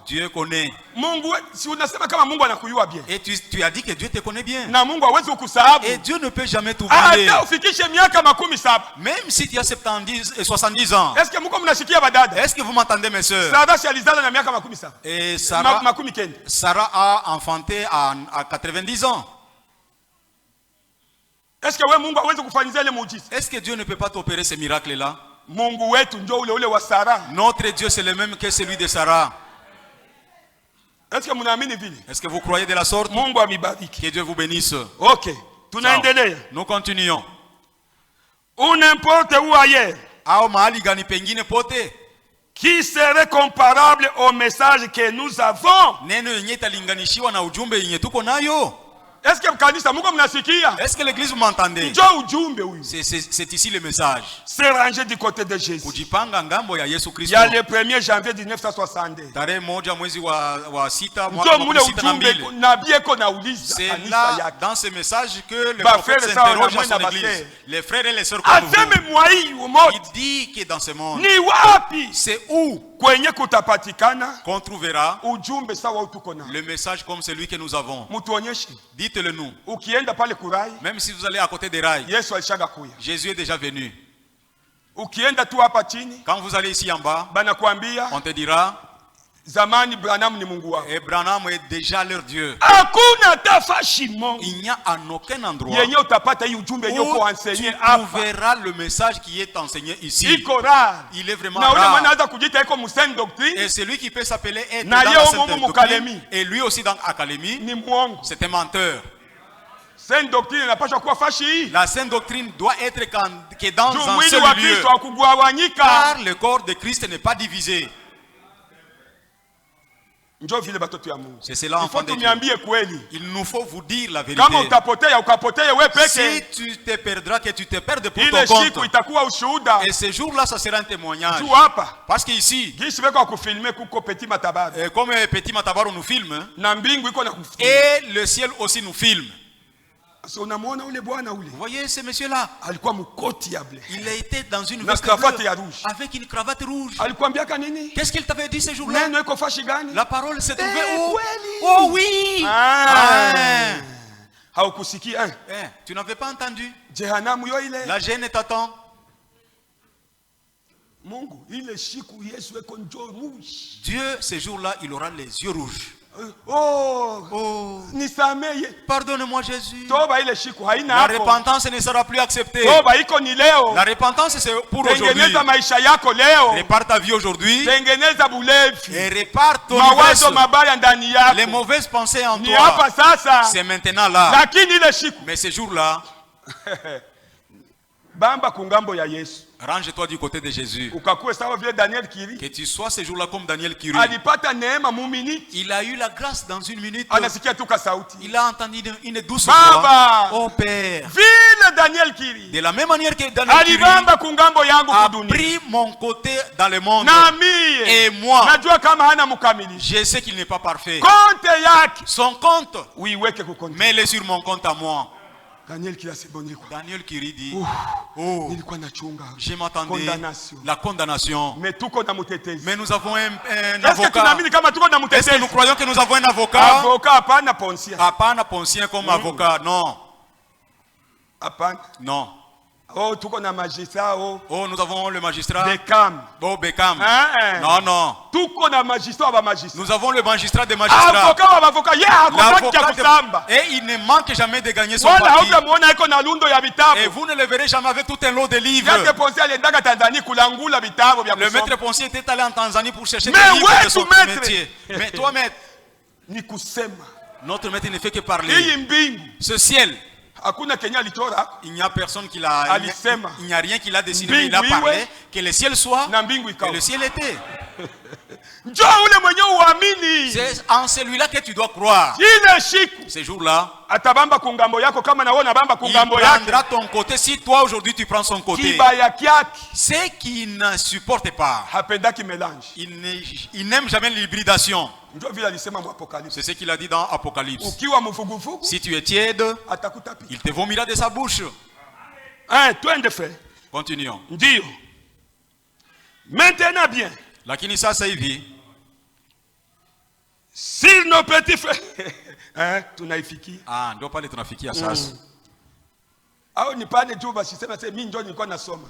Dieu connaît. Et tu as dit que Dieu te connaît bien. Et Dieu ne peut jamais t'oublier. Même si tu as 70 et 70 ans. Est-ce que vous m'entendez, mes soeurs? Et Sarah a enfanté à 90 ans. Est-ce que Mungu hawezi kufanyia ile muujiza? Est-ce que Dieu ne peut pas t'opérer ces miracles-là? Mungu wetu ndio ule wa Sara. Notre Dieu c'est le même que celui de Sarah. Est-ce que mnaamini vile? Est-ce que vous croyez de la sorte? Mungu amibariki. Que Dieu vous bénisse. OK. Tunaendelea. Nous continuons. Ou n'importe où ailleurs. Au mahali gani pengine pote. Qui serait comparable au message que nous avons? Neno yenye talinganishiwa na ujumbe yenye tuko nayo. Est-ce que kanisa Mungu mnasikia? Est-ce que l'église vous m'entendez? Njoo ujumbe huyu. C'est ici le message. C'est rangé du côté de Jésus. Kujipanga ngambo ya Yesu Kristo. Il y a le 1er janvier 1962. Tarehe moja mwezi wa sita mwaka 2006. Nabii eko nauliza kanisa yake. Dans ce message que le prophète s'interroge à son église. Les frères et les sœurs comme vous. Il dit que dans ce monde. Ni wapi? C'est où? Kwenye kutapatikana qu'on trouvera ujumbe sawa utukona. Le message comme celui que nous avons. Mutuonyeshe. Dites-le nous. Ukienda pale kurai. Même si vous allez à côté des rails. Yesu alishaga kuya. Jésus est déjà venu. Ukienda tu hapa chini. Quand vous allez ici en bas. Banakuambia. On te dira. Zamani Branham ni Mungu wao. Et Branham est déjà leur Dieu. Hakuna tafashimo. Il n'y a en aucun endroit yenye utapata hii ujumbe yoko enseigné hapa. Tu verras le message qui est enseigné ici. Iko rare. Il est vraiment rare. Na ule mwana anza kujita iko musaine doctrine. Et celui qui peut s'appeler être dans la sainte doctrine. Et lui aussi dans Académie. Ni muongo. C'est un menteur. Sainte doctrine inapaswa kuwa fashi. La sainte doctrine doit être que dans un seul lieu. Car le corps de Christ n'est pas divisé. C'est cela en fait. Il nous faut vous dire la vérité. Si tu te perdras, que tu te perdes pour ton compte. Et ce jour-là, ça sera un témoignage. Parce qu'ici, comme Petit Matabar nous filme, et le ciel aussi nous filme. Vous voyez ce monsieur-là? Il a été dans une veste bleue avec une cravate rouge. Qu'est-ce qu'il t'avait dit ce jour-là? La parole s'est trouvée où? Oh oui! Tu n'avais pas entendu? La gêne t'attend. Dieu, ce jour-là, il aura les yeux rouges. Pardonne-moi Jésus. La repentance ne sera plus acceptée. La repentance c'est pour aujourd'hui. Répare ta vie aujourd'hui. Et répare ton ivresse. Les mauvaises pensées en toi. C'est maintenant là. Mais ce jour-là, range-toi du côté de Jésus. Que tu sois ce jour-là comme Daniel Kiri. Il a eu la grâce dans une minute. Il a entendu une douce voix. Oh Père. De la même manière que Daniel Kiri a pris mon côté dans le monde. Et moi, je sais qu'il n'est pas parfait. Son compte, mais il est sur mon compte à moi. Daniel Kiri dit, je m'attendais la condamnation. Mais nous avons un avocat. Est-ce que nous croyons que nous avons un avocat? Apana Poncien comme avocat, non. Non. Oh, nous avons le magistrat. Beckham. Oh, Beckham. Non, non. Nous avons le magistrat des magistrats. Et il ne manque jamais de gagner son parti. Et vous ne le verrez jamais avec tout un lot de livres. Le maître Poncier était allé en Tanzanie pour chercher des livres de son métier. Mais toi, maître, notre maître ne fait que parler. Ce ciel, il n'y a personne qui l'a. Il n'y a rien qui l'a dessiné. Il a parlé que le ciel soit. Que le ciel était. C'est en celui-là que tu dois croire. Ces jours-là, il prendra ton côté si toi aujourd'hui tu prends son côté. Ce qui ne supporte pas, il n'aime jamais l'hybridation. C'est ce qu'il a dit dans Apocalypse. Si tu es tiède, il te vomira de sa bouche. Continuons. Maintenant bien. Lakini sasa hivi, si nos petits frères tunaifikia. Ndio pale tunafikia sasa. Au nipane tu basi sema mimi ndio nilikuwa nasoma.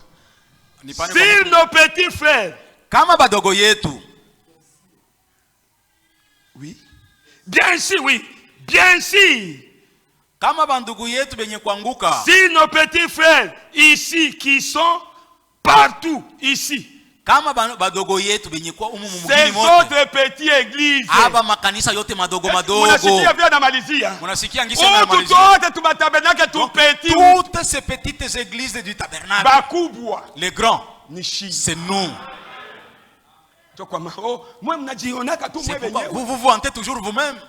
Si nos petits frères, kama badogo yetu. Oui. Bien sûr, oui. Bien sûr. Si nos petits frères ici qui sont partout ici, ces autres petites églises, toutes ces petites églises du tabernacle, les grands, c'est nous. C'est pourquoi vous vous vantez toujours vous-même.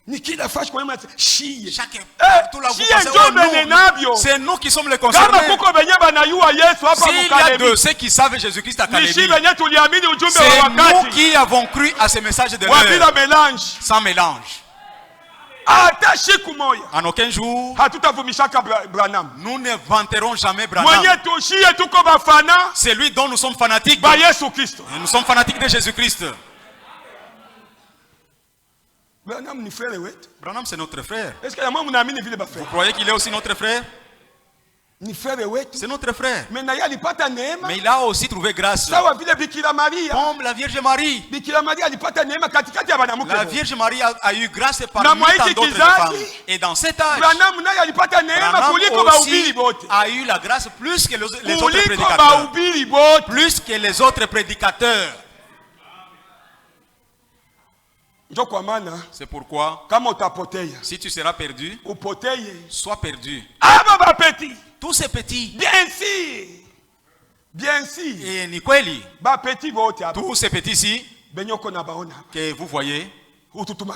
C'est nous qui sommes les concernés. S'il y a de ceux qui savent Jésus-Christ à Kalébi, c'est nous qui avons cru à ce message de l'heure, sans mélange. En aucun jour, nous ne vanterons jamais Branham. C'est lui dont nous sommes fanatiques. Nous sommes fanatiques de Jésus-Christ. Branham, c'est notre frère. Vous croyez qu'il est aussi notre frère? C'est notre frère. Mais il a aussi trouvé grâce. Comme la Vierge Marie. La Vierge Marie a eu grâce parmi tant d'autres femmes. Et dans cet âge, Branham aussi a eu la grâce plus que les autres prédicateurs. Plus que les autres prédicateurs. C'est pourquoi, si tu seras perdu, sois perdu. Tous ces petits, et ni kweli, tous ces petits-ci que vous voyez, toutes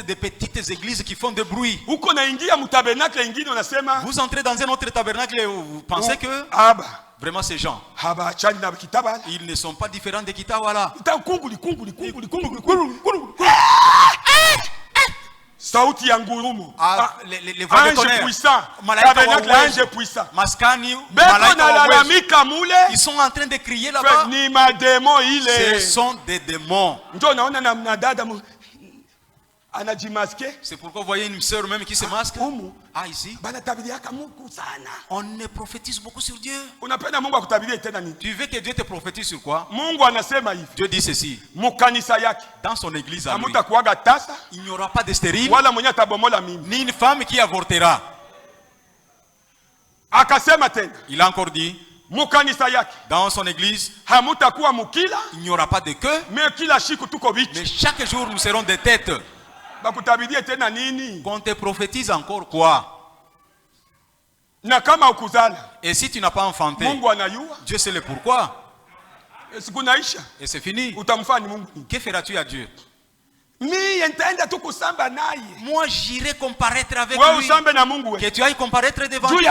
des petites églises qui font de bruit. Vous entrez dans un autre tabernacle et vous pensez que vraiment ces gens, ils ne sont pas différents des Kitawala. Les voix de tonnerre, ange puissant, Maskani, ils sont en train de crier là-bas. Ce sont des démons. C'est pourquoi vous voyez une sœur même qui se masque. Ah, ici, on ne prophétise beaucoup sur Dieu. Tu veux que Dieu te prophétise sur quoi? Dieu dit ceci. Dans son église à lui, il n'y aura pas de stérile, ni une femme qui avortera. Il a encore dit, dans son église, il n'y aura pas de queue, mais chaque jour nous serons des têtes. Qu'on te prophétise encore quoi? Et si tu n'as pas enfanté, Dieu sait le pourquoi. Et c'est fini. Que feras-tu à Dieu? Moi j'irai comparaître avec lui. Que tu ailles comparaître devant lui.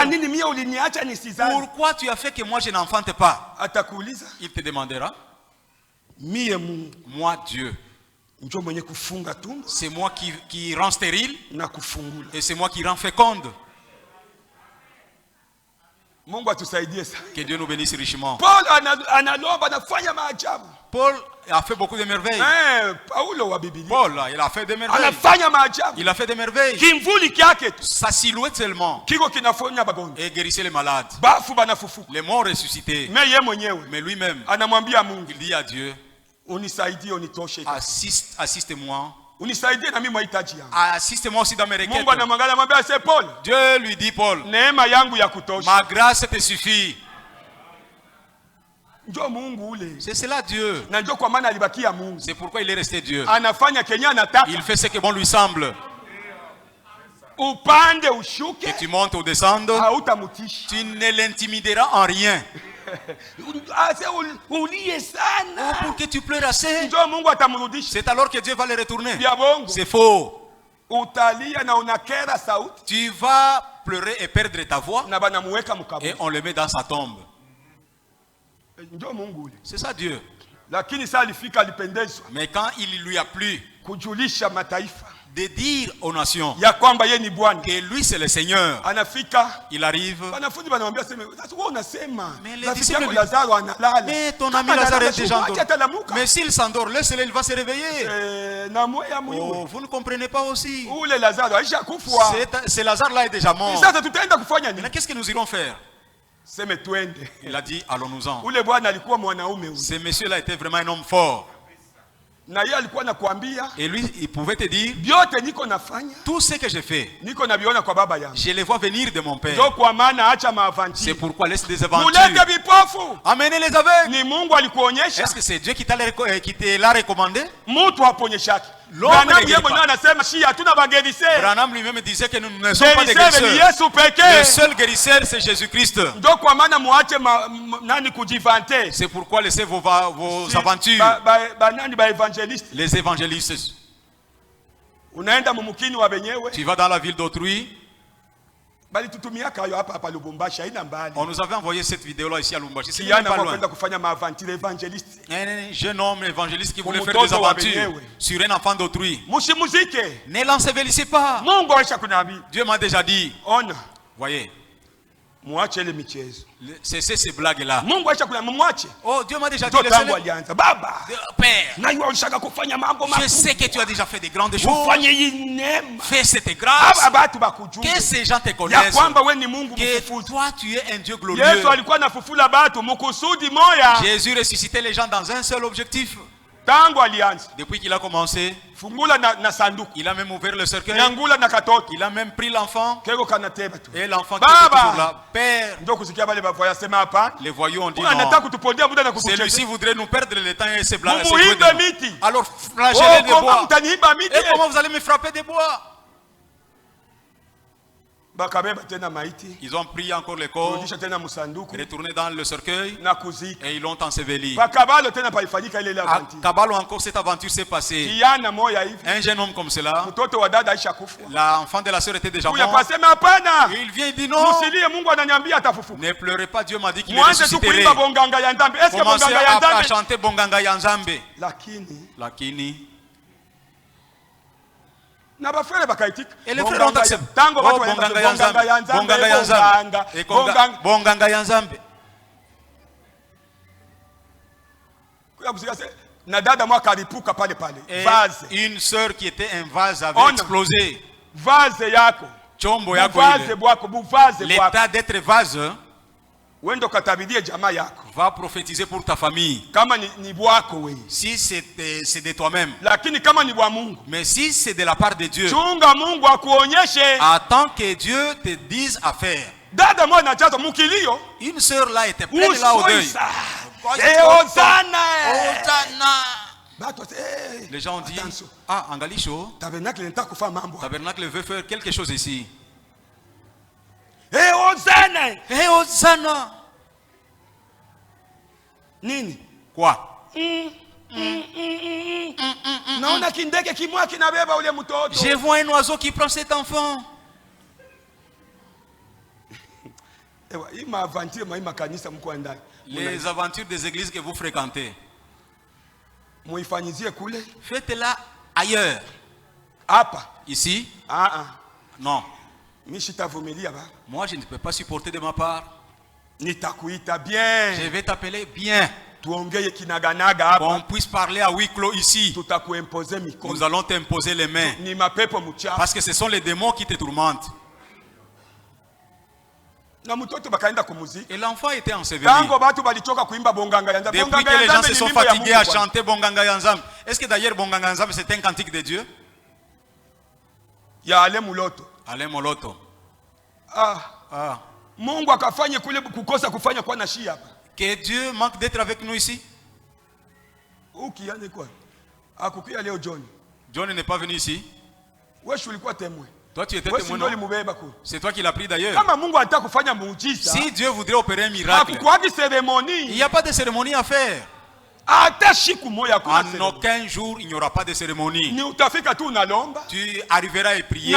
Pourquoi tu as fait que moi je n'enfante pas? Il te demandera. Moi Dieu, c'est moi qui rend stérile et c'est moi qui rend féconde. Que Dieu nous bénisse richement. Paul a fait beaucoup de merveilles. Paul, il a fait des merveilles. Il a fait des merveilles. Sa silhouette seulement et guérissait les malades. Les morts ressuscités. Mais lui-même, il dit à Dieu, assiste-moi. Assiste-moi aussi dans mes requêtes. Dieu lui dit, Paul, ma grâce te suffit. C'est cela Dieu. C'est pourquoi il est resté Dieu. Il fait ce que bon lui semble. Que tu montes ou descendes, tu ne l'intimideras en rien. Pour que tu pleures assez, c'est alors que Dieu va le retourner. C'est faux. Tu vas pleurer et perdre ta voix et on le met dans sa tombe. C'est ça Dieu. Mais quand il lui a plu de dire aux nations que lui c'est le Seigneur, il arrive. Mais les disciples disent, mais ton ami Lazare est déjà endormi. Mais s'il s'endort, laisse-le, il va se réveiller. Oh, vous ne comprenez pas aussi. C'est Lazare là est déjà mort. Mais qu'est-ce que nous irons faire? Il a dit, allons-nous-en. Ce monsieur-là était vraiment un homme fort. Et lui, il pouvait te dire, tout ce que je fais, je les vois venir de mon Père. C'est pourquoi laisse des aventures. Amenez les aveugles. Est-ce que c'est Dieu qui te l'a recommandé? Branham lui-même disait que nous ne sommes pas des guérisseurs. Le seul guérisseur, c'est Jésus-Christ. C'est pourquoi laissez vos aventures. Les évangélistes. Tu vas dans la ville d'autrui. On nous avait envoyé cette vidéo-là ici à Lubumbashi. C'est pas loin. Un jeune homme évangéliste qui voulait faire des aventures sur un enfant d'autrui. Ne l'ensevelissez pas. Dieu m'a déjà dit. Voyez. Cessez ces blagues-là. Oh, Dieu m'a déjà dit. Père, je sais que tu as déjà fait de grandes choses. Fais cette grâce. Que ces gens te connaissent. Que toi, tu es un Dieu glorieux. Jésus ressuscitait les gens dans un seul objectif. Depuis qu'il a commencé, il a même ouvert le cercueil. Il a même pris l'enfant. Et l'enfant qui était toujours là. Père. Les voyous ont dit non. Celui-ci voudrait nous perdre le temps et se blaguer. Alors flagellez des bois. Et comment vous allez me frapper des bois? Ils ont pris encore le corps, retourné dans le cercueil et ils l'ont enseveli. À Kabalo encore cette aventure s'est passée. Un jeune homme comme cela, l'enfant de la sœur était déjà mort. Il vient et dit non, ne pleurez pas, Dieu m'a dit qu'il est ressuscité. Commencez à chanter Bonganga Yanzambe. Lakini. Et les frères ont accepté. Bonganga Yanzambe. Et une sœur qui était un vase avait explosé. Chombo yako ile. L'état d'être vase va prophétiser pour ta famille. Si c'est de toi-même. Mais si c'est de la part de Dieu, attends que Dieu te dise à faire. Une sœur là était pleine là au deuil. Les gens ont dit, ah, Angalisho, Tabernacle veut faire quelque chose ici. Hey Hosanna. Nini? Quoi? Je vois un oiseau qui prend cet enfant. Les aventures des églises que vous fréquentez, faites-la ailleurs. Ici? Non. Moi, je ne peux pas supporter de ma part. Je vais t'appeler bien. Qu'on puisse parler à huis clos ici. Nous allons t'imposer les mains. Parce que ce sont les démons qui te tourmentent. Et l'enfant était enseveli. Depuis que les gens se sont fatigués à chanter Bonganga Yanzambe. Est-ce que d'ailleurs Bonganga Yanzambe c'est un cantique de Dieu? Ale Moloto. Que Dieu manque d'être avec nous ici. John n'est pas venu ici. Toi tu étais témoin. C'est toi qui l'as pris d'ailleurs. Si Dieu voudrait opérer un miracle, il n'y a pas de cérémonie à faire. En aucun jour il n'y aura pas de cérémonie. Tu arriveras à prier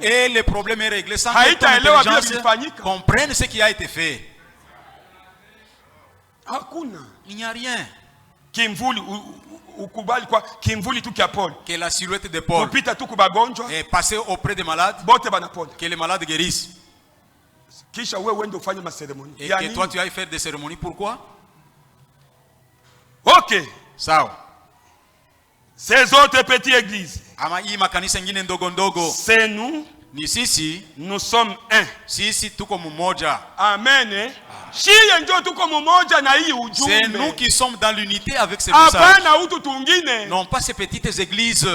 et le problème est réglé sans que ton intelligence comprenne ce qui a été fait. Il n'y a rien. Que la silhouette de Paul est passée auprès des malades, que les malades guérissent. Et que toi tu ailles faire des cérémonies. Pourquoi? Ok. Sawa. Ces autres petites églises, c'est nous. Ni sisi, nous sommes un. Sisi tuko mmoja. Amen. C'est nous qui sommes dans l'unité avec ces messages. Non pas ces petites églises.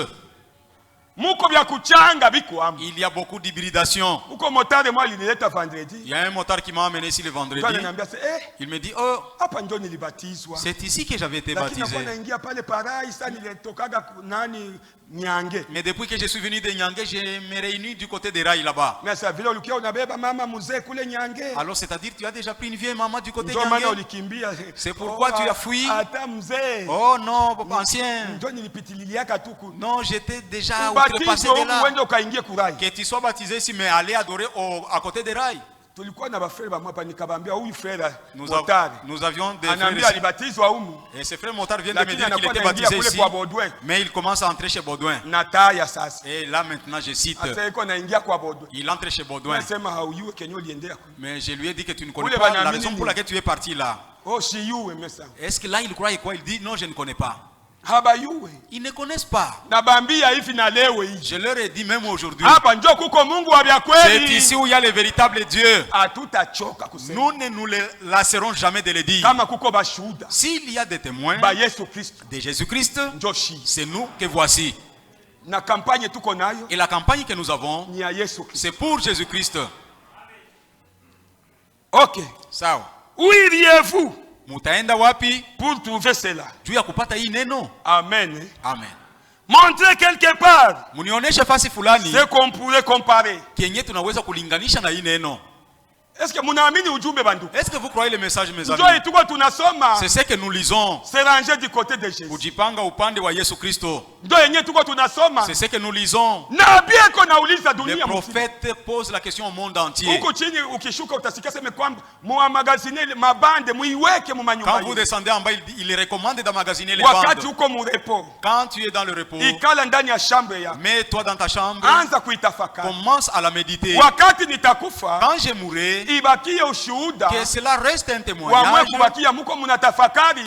Il y a beaucoup d'hybridation. Il y a un motard qui m'a amené ici le vendredi. Il me dit, oh, c'est ici que j'avais été baptisé. Mais depuis que je suis venu de Nyangé, je me réunis du côté des rails là-bas. Alors c'est-à-dire tu as déjà pris une vieille maman du côté de Nyangé. C'est pourquoi tu as fui. Oh non, papa ancien. Non, j'étais déjà outrepassé de là. Que tu sois baptisé ici, mais aller adorer à côté des rails. Nous avions des frères et ces frères motards viennent de me dire qu'il était baptisé ici, mais il commence à entrer chez Baudouin. Et là maintenant je cite, il entre chez Baudouin. Mais je lui ai dit que tu ne connais pas la raison pour laquelle tu es parti là. Est-ce que là il croit et quoi? Il dit non, je ne connais pas. Ils ne connaissent pas. Je leur ai dit même aujourd'hui, c'est ici où il y a le véritable Dieu. Nous ne nous lasserons jamais de le dire. S'il y a des témoins de Jésus-Christ, c'est nous que voici. Et la campagne que nous avons, c'est pour Jésus-Christ. Ok. Ça. Où iriez-vous mutaenda wapi pour trouver cela? Juu ya kupata hii neno. Amen. Amen. Montrez quelque part. Munionyeshe fasi fulani. C'est qu'on pourrait comparer. Kenye tunaweza kulinganisha na hii neno. Est-ce que munaamini ujumbe bandu? Est-ce que vous croyez le message mes amis? C'est ce que nous lisons. C'est rangé du côté de Jésus. Kujipanga upande wa Yesu Kristo. C'est ce que nous lisons. Le prophète pose la question au monde entier. Quand vous descendez en bas, il recommande d'emmagasiner les bandes. Quand tu es dans le repos, mets-toi dans ta chambre, commence à la méditer. Quand je mourrai, que cela reste un témoignage,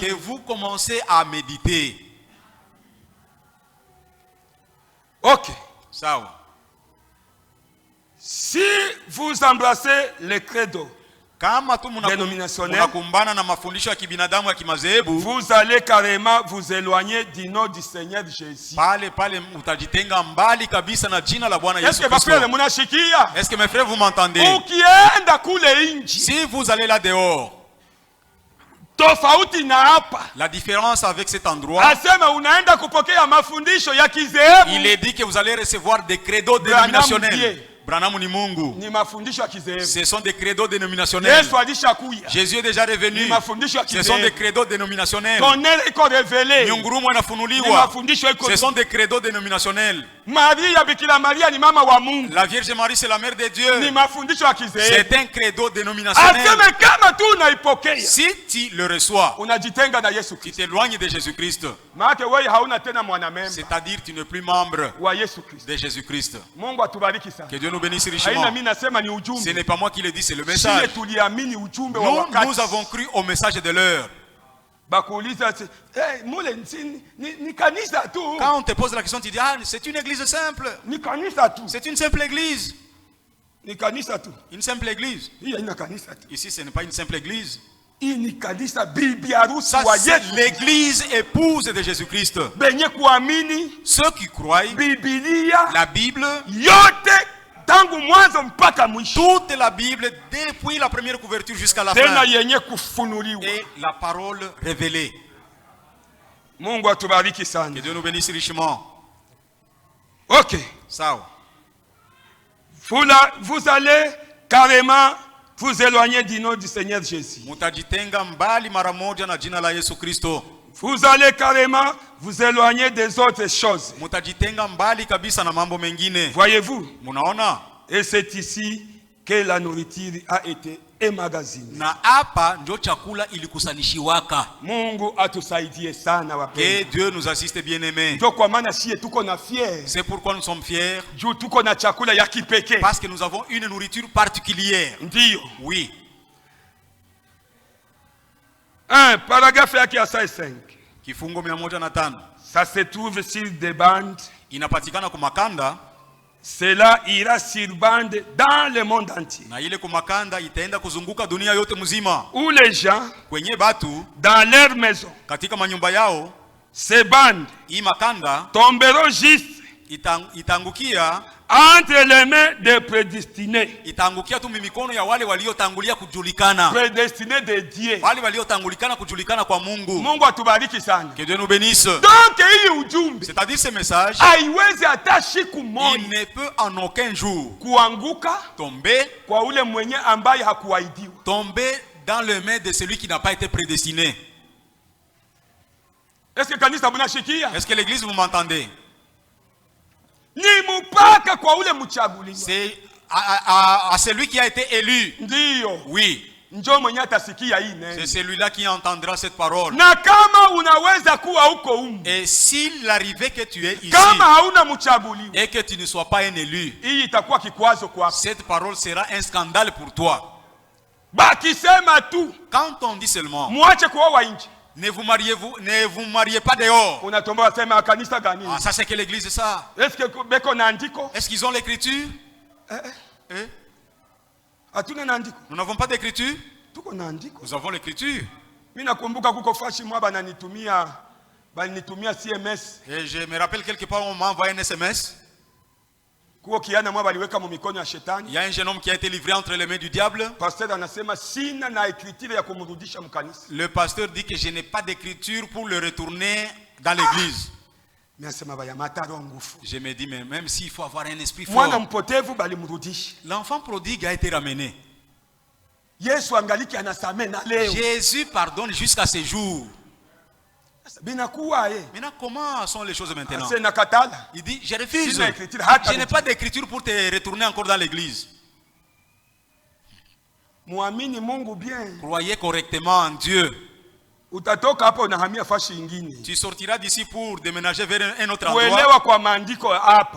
que vous commencez à méditer. Ok. Ça. Si vous embrassez le credo dénominationnel, vous allez carrément vous éloigner du nom du Seigneur Jésus. Est-ce que mes frères vous m'entendez? Si vous allez là dehors, la différence avec cet endroit, il est dit que vous allez recevoir des credos dénominationnels. Branham ni Mungu. Ce sont des credos dénominationnels. Jésus est déjà revenu. Ce sont des credos dénominationnels. Ce sont des credos dénominationnels. La Vierge Marie, c'est la mère de Dieu. C'est un credo dénominationnel. Si tu le reçois, tu t'éloignes de Jésus-Christ. C'est-à-dire tu n'es plus membre de Jésus-Christ. Que Dieu nous bénisse richement. Ce n'est pas moi qui le dis, c'est le message. Nous avons cru au message de l'heure. Quand on te pose la question, tu dis, ah, c'est une église simple. C'est une simple église. Une simple église. Ici, ce n'est pas une simple église. Ça, c'est l'église épouse de Jésus-Christ. Ceux qui croient la Bible, toute la Bible, depuis la première couverture jusqu'à la fin, et la parole révélée. Que Dieu nous bénisse richement. Ok. Ça. Vous allez carrément vous éloigner du nom du Seigneur Jésus. Vous allez carrément vous éloigner des autres choses. Voyez-vous? Et c'est ici que la nourriture a été emmagasinée. Mungu atusaidie sana wapendwa. Que Dieu nous assiste bien-aimés. Ndio kwa maana sie tuko na fier. C'est pourquoi nous sommes fiers. Juu tuko na chakula ya kipekee. Parce que nous avons une nourriture particulière. Ndio. Oui. 1 paragraphe yake ya 5. Kifungo 105. Ça se trouve sur des bandes. Inapatikana kwa makanda. cela ira sur bande dans le monde entier. Na ile kumakanda itaenda kuzunguka dunia yote mzima. Où les gens kwenye batu dans leur maison, katika manyumba yao, ces bandes hii makanda tomberont juste itangukia entre les mains des prédestinés. Itangukia tu mikono ya wale waliotangulia kujulikana. Prédestinés de Dieu. Wale waliotangulikana kujulikana kwa Mungu. Mungu atubariki sana. Que Dieu nous bénisse. Donc hii ujumbe, c'est-à-dire ce message, haiwezi hata siku moja, il ne peut en aucun jour kuanguka tomber kwa ule mwenye ambaye hakuahidiwa. Tomber dans les mains de celui qui n'a pas été prédestiné. Est-ce que kanisa mnashikia? Est-ce que l'église vous m'entendez? Ni mpaka kwa ule mchaguliwa. C'est à celui qui a été élu. Ndio. Oui. Njoo mwenye atasikia hii neno. C'est celui-là qui entendra cette parole. Na kama unaweza kuwa huko humu. Et s'il arrivait que tu es ici, kama hauna mchaguliwa, et que tu ne sois pas un élu, hii itakuwa kikwazo kwako. Cette parole sera un scandale pour toi. Bakisema tu. Quand on dit seulement, muache kuoa nje. Ne vous mariez pas dehors. Unatomba sema kanisa gani? Ah, ça c'est que l'église ça. Est-ce que beko na andiko? Est-ce qu'ils ont l'écriture? Atuna na andiko. Nous n'avons pas d'écriture. Tuko na andiko. Nous avons l'écriture. Mimi nakumbuka kuko fashi mwa bananitumia CMS. Et je me rappelle quelque part on m'a envoyé un SMS. Kuko kiana mwa baliweka mu mikono ya shetani. Il y a un jeune homme qui a été livré entre les mains du diable. Pasteur anasema sina na écriture ya kumrudisha mkanisa. Le pasteur dit que je n'ai pas d'écriture pour le retourner dans l'église. Je me dis mais même s'il faut avoir un esprit fort. L'enfant prodigue a été ramené. Jésus pardonne jusqu'à ce jour. Maintenant, comment sont les choses maintenant? Il dit, je refuse. Je n'ai pas d'écriture pour te retourner encore dans l'église. Croyez correctement en Dieu. Tu sortiras d'ici pour déménager vers un autre endroit.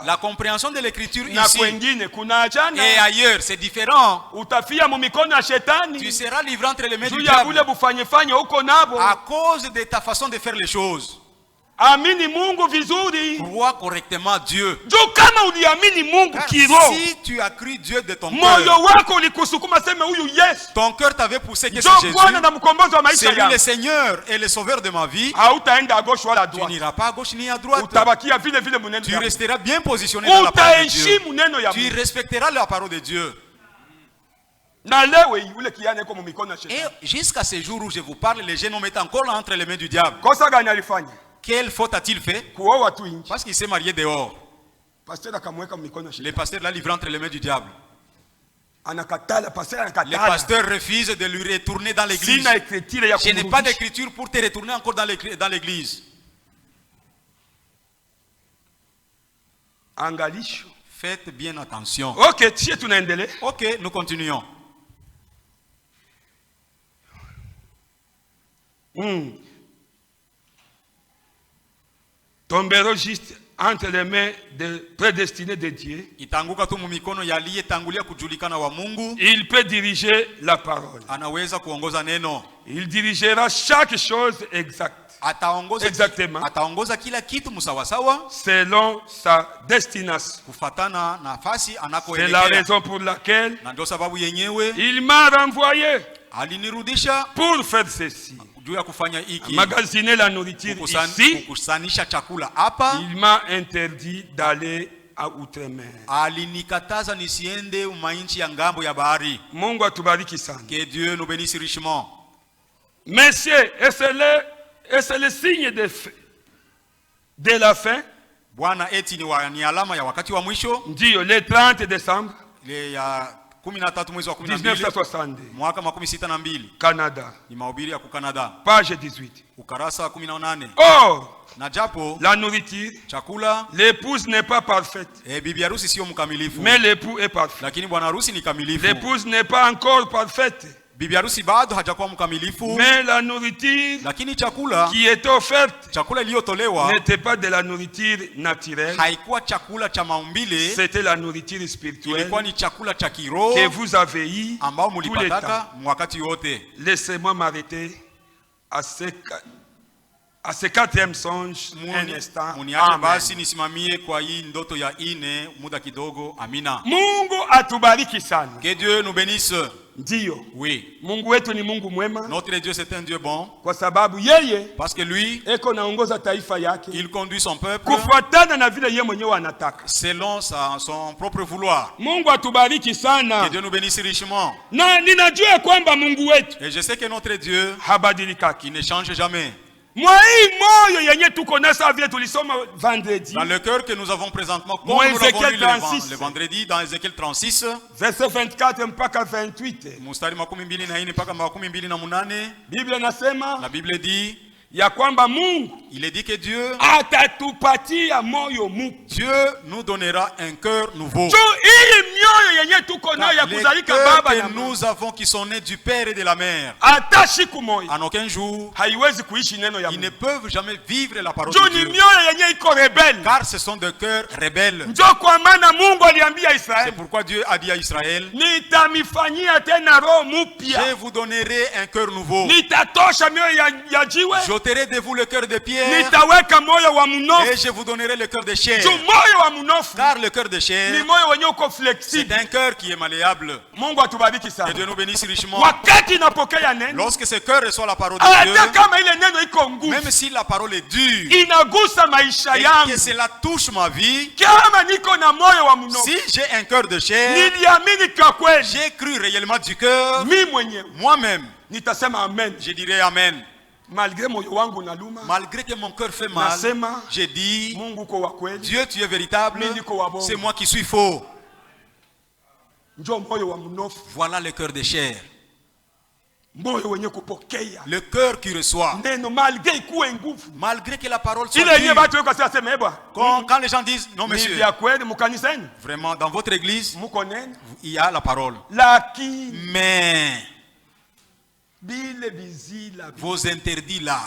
La compréhension de l'écriture ici et ailleurs, c'est différent. Tu seras livré entre les mains du diable à cause de ta façon de faire les choses. Crois correctement Dieu. Si tu as cru Dieu de ton cœur, ton cœur t'avait poussé que c'est Jésus, c'est lui le Seigneur et le Sauveur de ma vie, tu n'iras pas à gauche ni à droite. Tu resteras bien positionné dans la parole de Dieu. Tu respecteras la parole de Dieu. Et jusqu'à ce jour où je vous parle, les jeunes hommes étaient encore entre les mains du diable. Quelle faute a-t-il fait? Parce qu'il s'est marié dehors. Le pasteur l'a livré entre les mains du diable. Le pasteur refuse de lui retourner dans l'église. Je n'ai pas d'écriture pour te retourner encore dans l'église. Faites bien attention. Ok, nous continuons. Tomberont juste entre les mains des prédestinés de Dieu. Il peut diriger la parole. Il dirigera chaque chose exactement selon sa destination. C'est la raison pour laquelle il m'a renvoyé pour faire ceci. Magasiner la nourriture ici. Il m'a interdit d'aller à outre-mer. Mungu atubariki sana. Que Dieu nous bénisse richement. Messieurs, et c'est le signe de la fin. Ndio, le 30 décembre 1962. Canada. Page 18. Or, la nourriture, l'épouse n'est pas parfaite, mais l'époux est parfait. L'épouse n'est pas encore parfaite, mais la nourriture qui est offerte n'était pas de la nourriture naturelle, c'était la nourriture spirituelle que vous avez eue tout le temps. Laissez-moi m'arrêter à ce À ce quatrième songe, un instant. Basi nisimamie kwa hii ndoto ya ine muda kidogo. Amina. Mungu atubariki sana. Que Dieu nous bénisse. Ndiyo. Oui. Mungu wetu ni Mungu mwema. Notre Dieu c'est un Dieu bon. Kwa sababu yeye, parce que lui, eko naongoza taifa yake. Il conduit son peuple. Kufuatana na vile yeye mwenyewe anataka. Selon son propre vouloir. Mungu atubariki sana. Que Dieu nous bénisse richement. Na ninajua kwamba Mungu wetu. Et je sais que notre Dieu habadilika, qui ne change jamais. Dans le cœur que nous avons présentement, comme nous l'avons lu le vendredi, dans Ézéchiel 36, verset 24 mpaka 28, la Bible dit, ya kwamba Mungu, il est dit que Dieu nous donnera un cœur nouveau. Les cœurs que nous avons qui sont nés du père et de la mère, en aucun jour, ils ne peuvent jamais vivre la parole de Dieu, car ce sont des cœurs rebelles. C'est pourquoi Dieu a dit à Israël, je vous donnerai un cœur nouveau. J'ôterai de vous le cœur de pierre et je vous donnerai le cœur de chair, car le cœur de chair, c'est un cœur qui est malléable. Que Dieu nous bénisse richement. Lorsque ce cœur reçoit la parole de Dieu, même si la parole est dure et que cela touche ma vie, si j'ai un cœur de chair, j'ai cru réellement du cœur, moi-même, je dirais Amen. Malgré que mon cœur fait mal, j'ai dit, Dieu, tu es véritable, c'est moi qui suis faux. Voilà le cœur de chair. Le cœur qui reçoit. Malgré que la parole soit dure. Quand les gens disent, non monsieur, vraiment dans votre église, il y a la parole. Mais vos interdits là,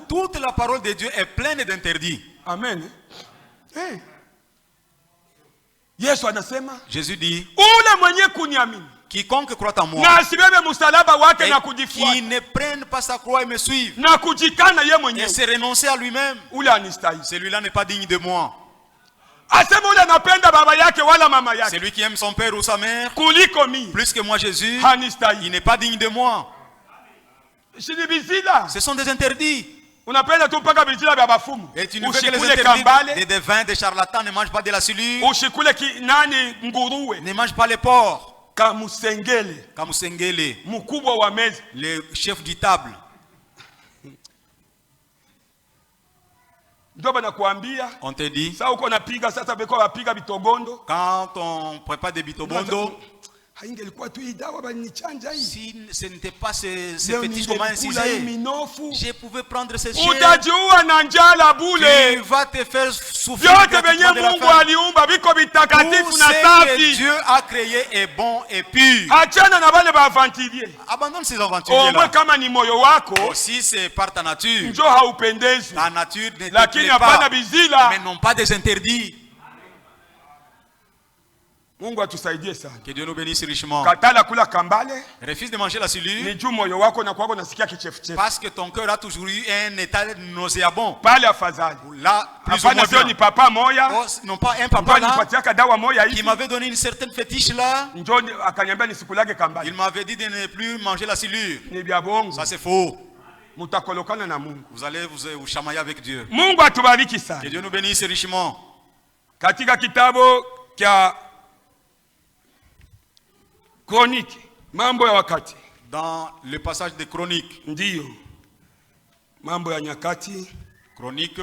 toute la parole de Dieu est pleine d'interdits. Amen. Jésus dit, quiconque croit en moi et qui ne prenne pas sa croix et me suive et se renoncer à lui-même, celui-là n'est pas digne de moi. Celui qui aime son père ou sa mère plus que moi Jésus, il n'est pas digne de moi. Ce sont des interdits. Et tu ne fais que les interdits des devins, des charlatans. Ne mange pas de la silure, ne mange pas les porcs. Kamusengele, le chef du table. On te dit, quand on prépare des bitobondo, si ce n'était pas ces fétiches qu'on m'a incisé, je pouvais prendre ces chiens. Tu vas te faire souffrir. Tout ce que Dieu a créé est bon et pur. Abandonne ces aventuriers-là. Si c'est par ta nature, ta nature ne te plaît pas, mais non pas des interdits. Que Dieu nous bénisse richement. Refuse de manger la silure parce que ton cœur a toujours eu un état nauséabond. Là, plus ou moins bien. Non pas un papa là qui m'avait donné une certaine fétiche là. Il m'avait dit de ne plus manger la silure. Ça c'est faux. Vous allez vous chamailler avec Dieu. Que Dieu nous bénisse richement. Chronique, mambo ya wakati. Dans le passage de Chronique. Ndiyo. Mambo ya nyakati. Chronique.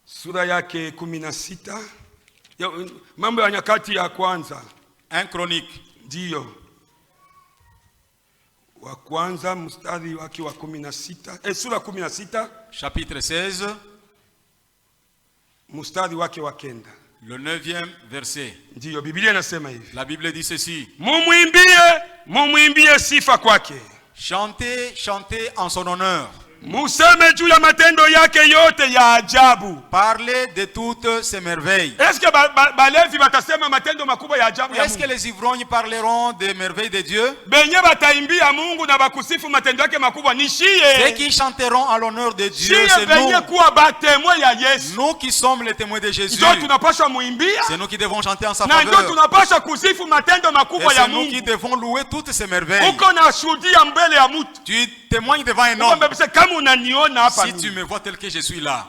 Sura yake 16. Mambo ya nyakati ya kwanza. 1 Chronique. Ndiyo. Wa kwanza mstari wake wa 16. Sura 16. Chapitre 16. Mustari wake wa kenda. Le 9e verset. Ndiyo, Biblia inasema hivi. La Bible dit ceci. Mumwimbie sifa kwake. Chantez, chantez en son honneur. Museme juu ya matendo yake yote ya ajabu. Parlez de toutes ces merveilles. Est-ce que balevi batasema matendo makubwa ya ajabu ya Mungu? Est-ce que les ivrognes parleront des merveilles de Dieu? Benye bataimbia Mungu na bakusifu matendo yake makubwa ni shie. Ceux qui chanteront à l'honneur de Dieu, c'est benye kuwa batemwe ya Yesu. nous qui sommes les témoins de Jésus. Ndio tunapaswa muimbia. C'est nous qui devons chanter en sa faveur. Na ndio tunapaswa kusifu matendo makubwa ya Mungu. C'est nous qui devons louer toutes ces merveilles. Uko na shuhudia mbele ya mtu. Tu témoignes devant un homme. Si tu me vois tel que je suis là,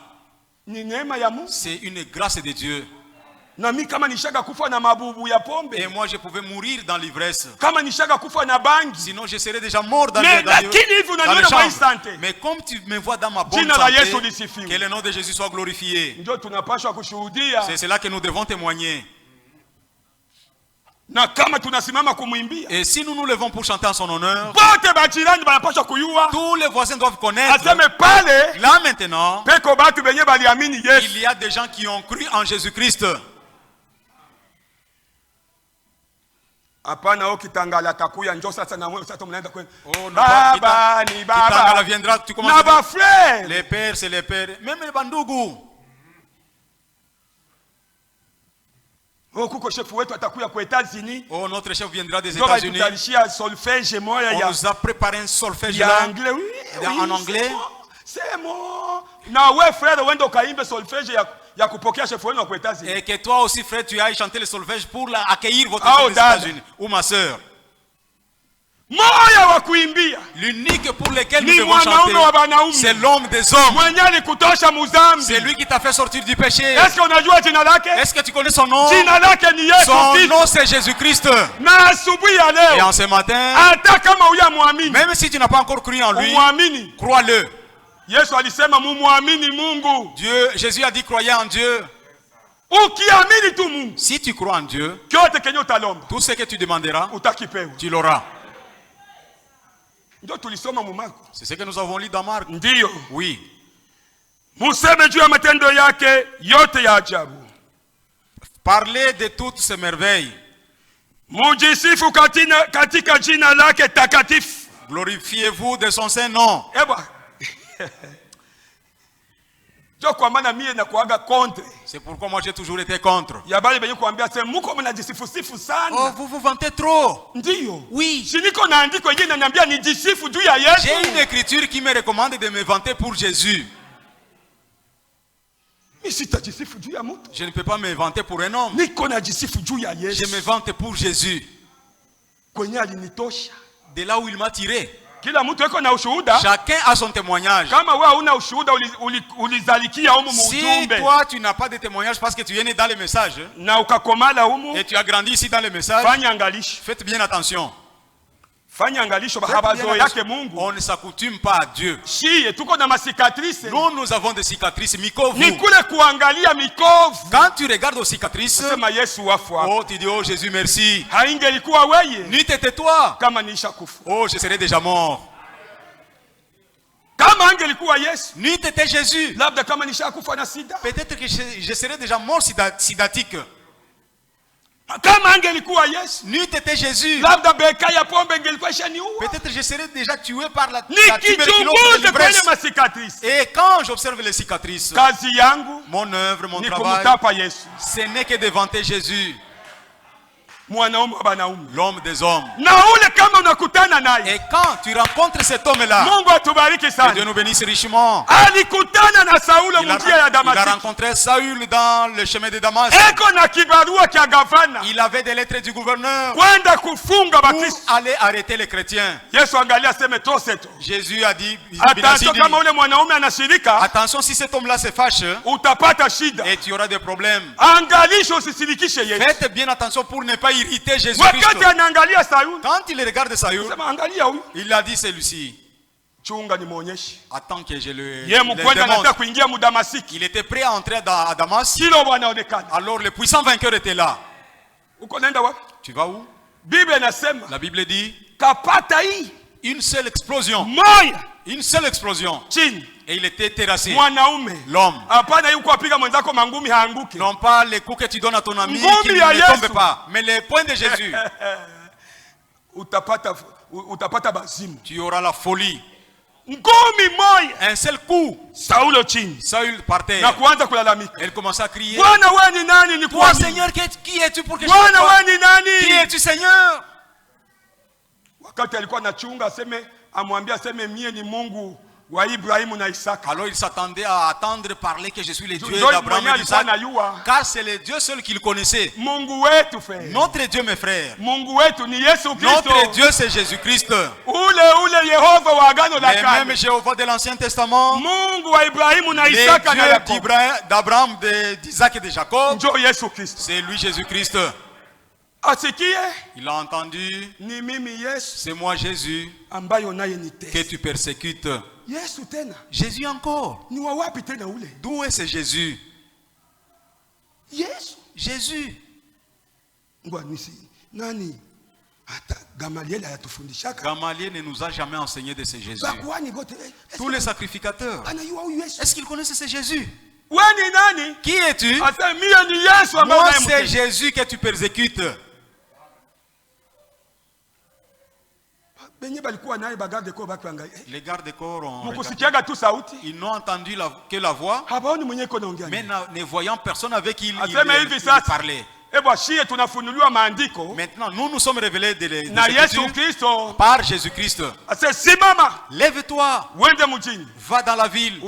c'est une grâce de Dieu. Et moi je pouvais mourir dans l'ivresse. Sinon je serais déjà mort dans le champ. Mais comme tu me vois dans ma bonne santé, que le nom de Jésus soit glorifié. C'est cela que nous devons témoigner. Et si nous nous levons pour chanter en son honneur, tous les voisins doivent connaître. Là maintenant, il y a des gens qui ont cru en Jésus-Christ. Kitangala viendra, tu commences à dire, les pères, c'est les pères. Même les bandougou. Oh, notre chef viendra des États-Unis. On nous a préparé un solfège là, en anglais. C'est moi. Et que toi aussi, frère, tu ailles chanter le solfège pour accueillir votre chef des États-Unis. Ou ma soeur. L'unique pour lequel nous devons chanter, c'est l'homme des hommes. C'est lui qui t'a fait sortir du péché. Est-ce que tu connais son nom? Son nom c'est Jésus-Christ. Et en ce matin, même si tu n'as pas encore cru en lui, crois-le. Dieu, Jésus a dit croyez en Dieu. Si tu crois en Dieu, tout ce que tu demanderas, tu l'auras. C'est ce que nous avons lu dans Marc. Oui. Parlez de toutes ces merveilles. Glorifiez-vous de son saint nom. C'est pourquoi moi j'ai toujours été contre. Oh, vous vous vantez trop. Oui. J'ai une écriture qui me recommande de me vanter pour Jésus. Je ne peux pas me vanter pour un homme. Je me vante pour Jésus. De là où il m'a tiré. Chacun a son témoignage. Si toi tu n'as pas de témoignage parce que tu es né dans les messages et tu as grandi ici dans les messages, faites bien attention. On ne s'accoutume pas à Dieu. Nous avons des cicatrices. Quand tu regardes aux cicatrices, oh, tu dis oh Jésus merci. Ni tais-toi. Oh, je serais déjà mort. Ni t'étais Jésus. Peut-être que je serais déjà mort sidatique. Ni t'étais Jésus. Peut-être je serais déjà tué par la tuberculose de l'ivresse. Et quand j'observe les cicatrices, mon œuvre, mon travail, ce n'est que de vanter Jésus. L'homme des hommes. Et quand tu rencontres cet homme-là, que Dieu nous bénisse richement. Il a rencontré Saül dans le chemin de Damas. Il avait des lettres du gouverneur pour aller arrêter les chrétiens. Jésus a dit, attention, si cet homme-là se fâche et tu auras des problèmes. Faites bien attention pour ne pas irriter Jésus-Christ. Quand il regarde Saül, il a dit celui-ci. Attends que je le démontre. Il était prêt à entrer à Damas. Alors le puissant vainqueur était là. Tu vas où? La Bible dit une seule explosion. Une seule explosion. Et il était terrassé. L'homme. Non pas les coups que tu donnes à ton ami qui ne tombent pas, mais les points de Jésus. Tu auras la folie. Un seul coup, Saül par terre. Elle commença à crier. Toi, Seigneur, qui es-tu pour que je te Qui es-tu, Seigneur? Alors il s'attendait à attendre parler que je suis le Dieu d'Abraham et d'Isaac, car c'est le Dieu seul qu'il connaissait. Notre Dieu, mes frères, notre Dieu, c'est Jésus-Christ. Le même Jéhovah de l'Ancien Testament, le Dieu d'Abraham, d'Isaac et de Jacob, c'est lui Jésus-Christ. Il a entendu, c'est moi Jésus que tu persécutes. Jésus encore. D'où est ce Jésus? Jésus. Gamaliel ne nous a jamais enseigné de ce Jésus. Tous les sacrificateurs, est-ce qu'ils connaissent ce Jésus? Qui es-tu? Moi, c'est Jésus que tu persécutes. Les gardes-corps ont ils n'ont entendu que la voix, mais ne voyant personne avec qui il parlait. Maintenant, nous sommes révélés de par Jésus-Christ. Lève-toi, va dans la ville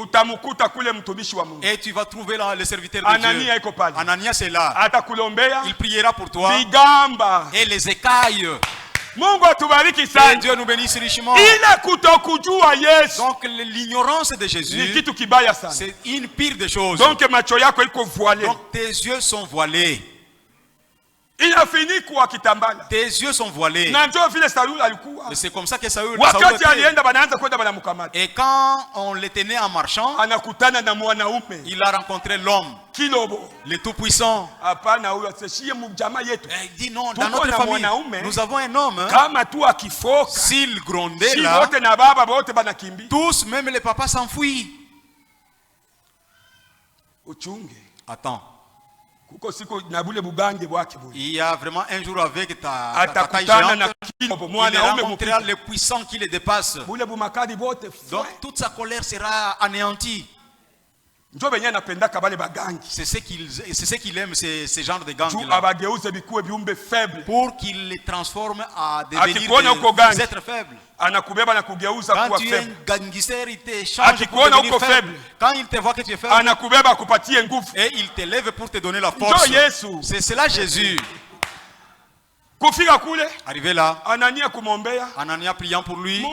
et tu vas trouver le serviteur de Dieu. Ananias est là. Il priera pour toi et les écailles. Que Dieu nous bénisse richement. Donc l'ignorance de Jésus, c'est une pire des choses. Donc tes yeux sont voilés. Tes yeux sont voilés. Et c'est comme ça que Saül et quand on le tenait en marchant, il a rencontré l'homme, le tout-puissant. Il dit non, dans notre famille, nous avons un homme. S'il grondait là, tous, même les papas, s'enfuient. Attends. Il y a vraiment un jour avec ta taille géante, il rencontrera le puissant qui le dépasse. Donc toute sa colère sera anéantie. C'est ce qu'il aime, ce genre de gangs-là. Pour qu'il les transforme à devenir des êtres faibles. Quand tu es un gangster, il te change pour devenir faible. Quand il te voit que tu es faible, et il te lève pour te donner la force. C'est cela Jésus. Arrivé là, Anania priant pour lui.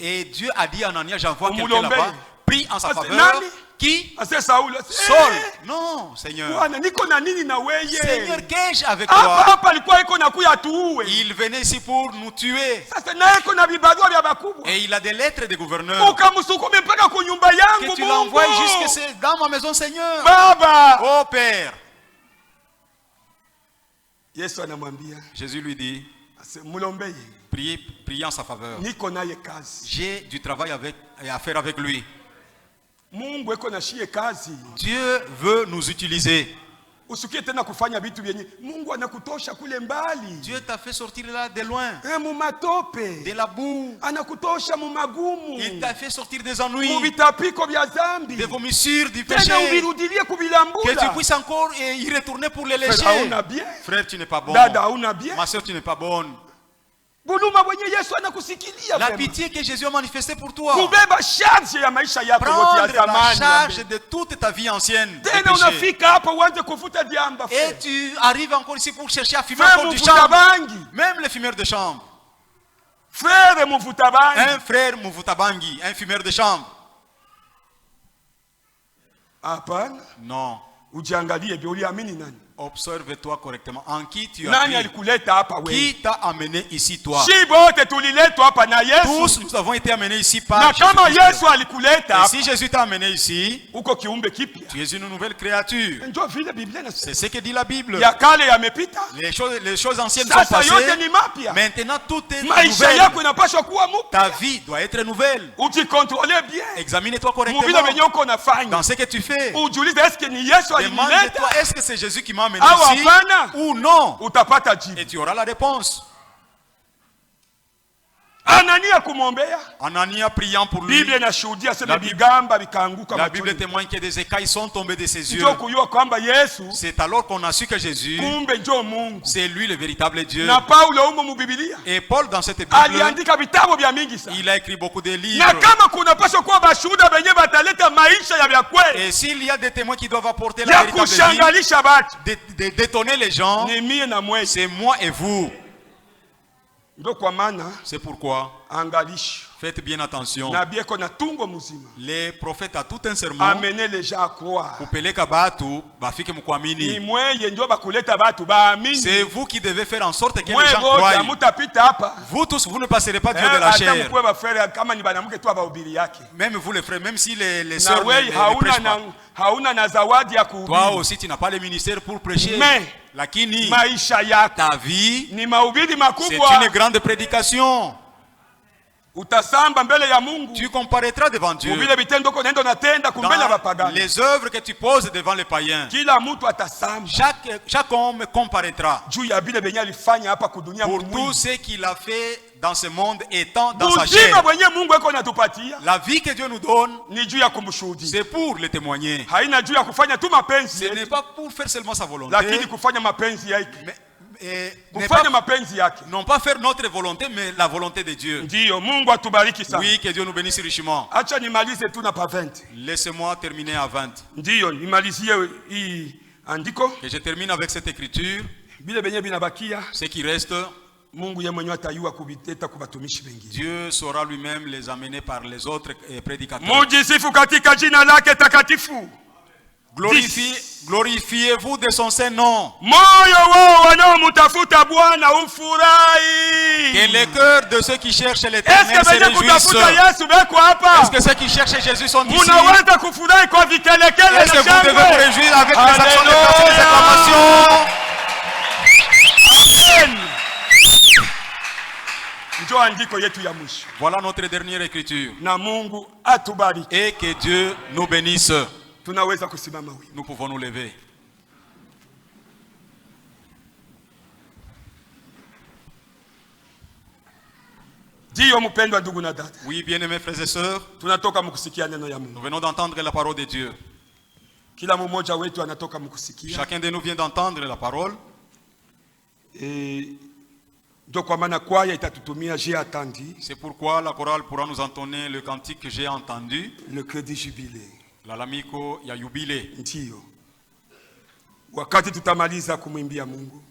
Et Dieu a dit à Anania, j'envoie quelqu'un là-bas. Prie en sa faveur. Qui? Saul. Non, Seigneur. Seigneur, qu'ai-je avec toi? Il venait ici pour nous tuer. Et il a des lettres des gouverneurs. Que tu l'envoies jusque dans ma maison, Seigneur. Oh Père. Jésus lui dit, priez en sa faveur. J'ai du travail à faire avec lui. Dieu veut nous utiliser. Dieu t'a fait sortir là de loin, de la boue. Il t'a fait sortir des ennuis, des vomissures, du péché, que tu puisses encore y retourner pour les lécher. Frère, tu n'es pas bon. Ma soeur, tu n'es pas bonne. La pitié que Jésus a manifestée pour toi. Prendre la charge de toute ta vie ancienne. Et tu arrives encore ici pour chercher à fumer comme du chambre. Même les fumeurs de chambre. Un frère Muvutabangi, un fumeur de chambre. Non. Observe-toi correctement. En qui tu as cru? Qui t'a amené ici, toi? Tous nous avons été amenés ici par Jésus. Et si Jésus t'a amené ici, tu es une nouvelle créature. C'est ce que dit la Bible. Les choses anciennes sont passées. Maintenant tout est nouvelle. Ta vie doit être nouvelle. Examine-toi correctement dans ce que tu fais. Demande-toi, est-ce que c'est Jésus qui m'a amené ici ou non? Et tu auras la réponse. Anania kumwombea. Anania priant pour lui. Biblia inashuhudia sema bigamba bikaanguka. La Bible témoigne que des écailles sont tombées de ses yeux. Ndio kujua kwamba Yesu. C'est alors qu'on a su que Jésus, kumbe ndio Mungu. C'est lui le véritable Dieu. Na Paulo humo mu Biblia. Et Paul dans cette Bible, aliandika vitabu vya mingi sana. Il a écrit beaucoup de livres. Na kama kuna paswa kuwa bashuhuda benye bataleta maisha ya vya kweli. Et s'il y a des témoins qui doivent apporter la véritable vie, d'étonner les gens, c'est moi et vous. C'est pourquoi faites bien attention. Les prophètes à tout un serment amener les gens à croire. C'est vous qui devez faire en sorte que les gens croient. Vous tous, vous ne passerez pas Dieu de la chair. Même vous les frères, même si les sœurs ne prêchent pas. Toi aussi tu n'as pas le ministère pour prêcher. Lakini ta vie, c'est une grande prédication. Tu comparaîtras devant Dieu dans les œuvres que tu poses devant les païens. Chaque homme comparaîtra pour tout ce qu'il a fait dans ce monde étant dans sa chair. La vie que Dieu nous donne, c'est pour le témoigner. Ce n'est pas pour faire seulement sa volonté, non pas faire notre volonté, mais la volonté de Dieu. Oui, que Dieu nous bénisse richement. Laissez-moi terminer à 20. Que je termine avec cette écriture. Ce qui reste, Dieu saura lui-même les amener par les autres prédicateurs. Glorifiez-vous de son saint nom. Que le cœur de ceux qui cherchent l'Éternel se réjouissent. Est-ce que ceux qui cherchent Jésus sont ici? Est-ce que vous devez vous réjouir avec les actions de grâce et des acclamations? Voilà notre dernière écriture. Et que Dieu nous bénisse. Nous pouvons nous lever. Oui, bien-aimés frères et sœurs, nous venons d'entendre la parole de Dieu. Chacun de nous vient d'entendre la parole. C'est pourquoi la chorale pourra nous entonner le cantique que j'ai entendu. Le crédit jubilé. Lalamiko ya yubile.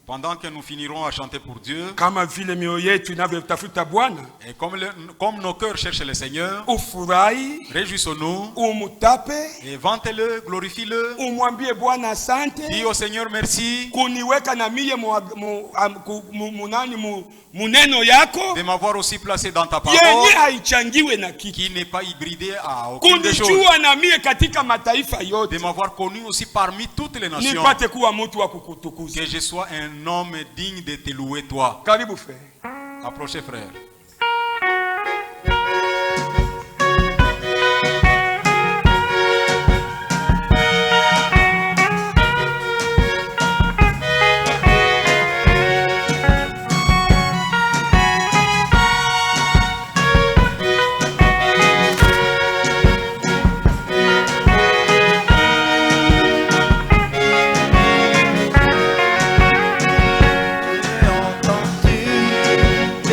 Pendant que nous finirons à chanter pour Dieu, et comme nos cœurs cherchent le Seigneur, réjouissons-nous et vantez-le, glorifie-le. Dis au Seigneur merci de m'avoir aussi placé dans ta parole qui n'est pas hybridée à aucune des choses, de m'avoir connu aussi parmi toutes les nations, que je sois un homme digne de te louer toi. Approchez frère.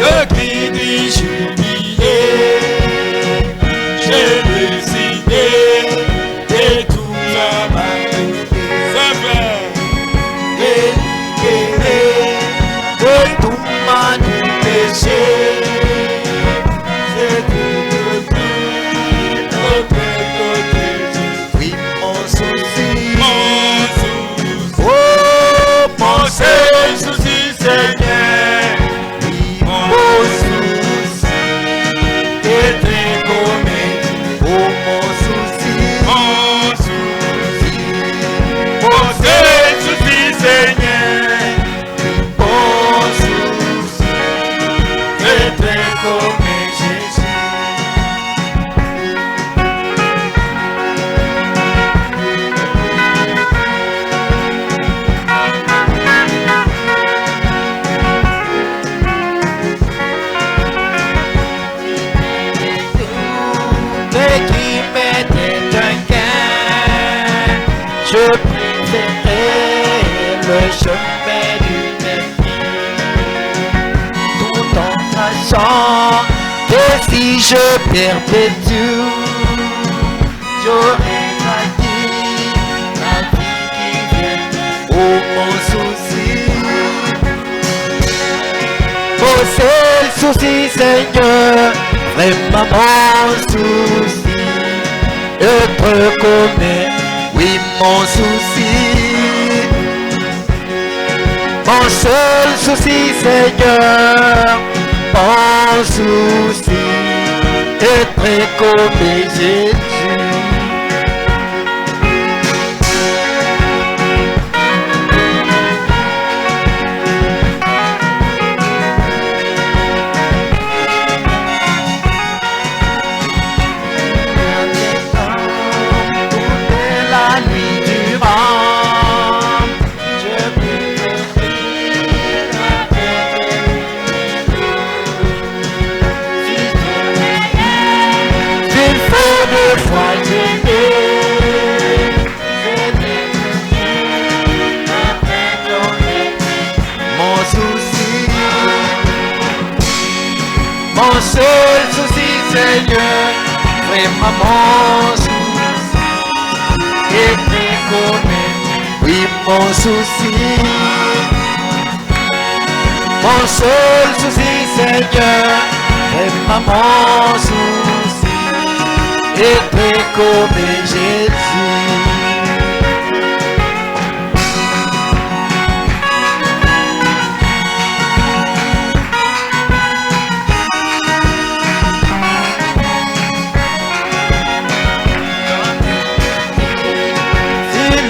Le cri Et si je perpétue, j'aurais bâti la vie qui vient. Oh mon souci, mon seul souci Seigneur, vraiment mon souci, être commun, oui mon souci. Mon seul souci Seigneur, mon souci, être comme Jésus. Mon seul souci Seigneur, vraiment mon souci, et très connaître, oui mon souci. Mon seul souci Seigneur, vraiment mon souci, et très connaître Jésus.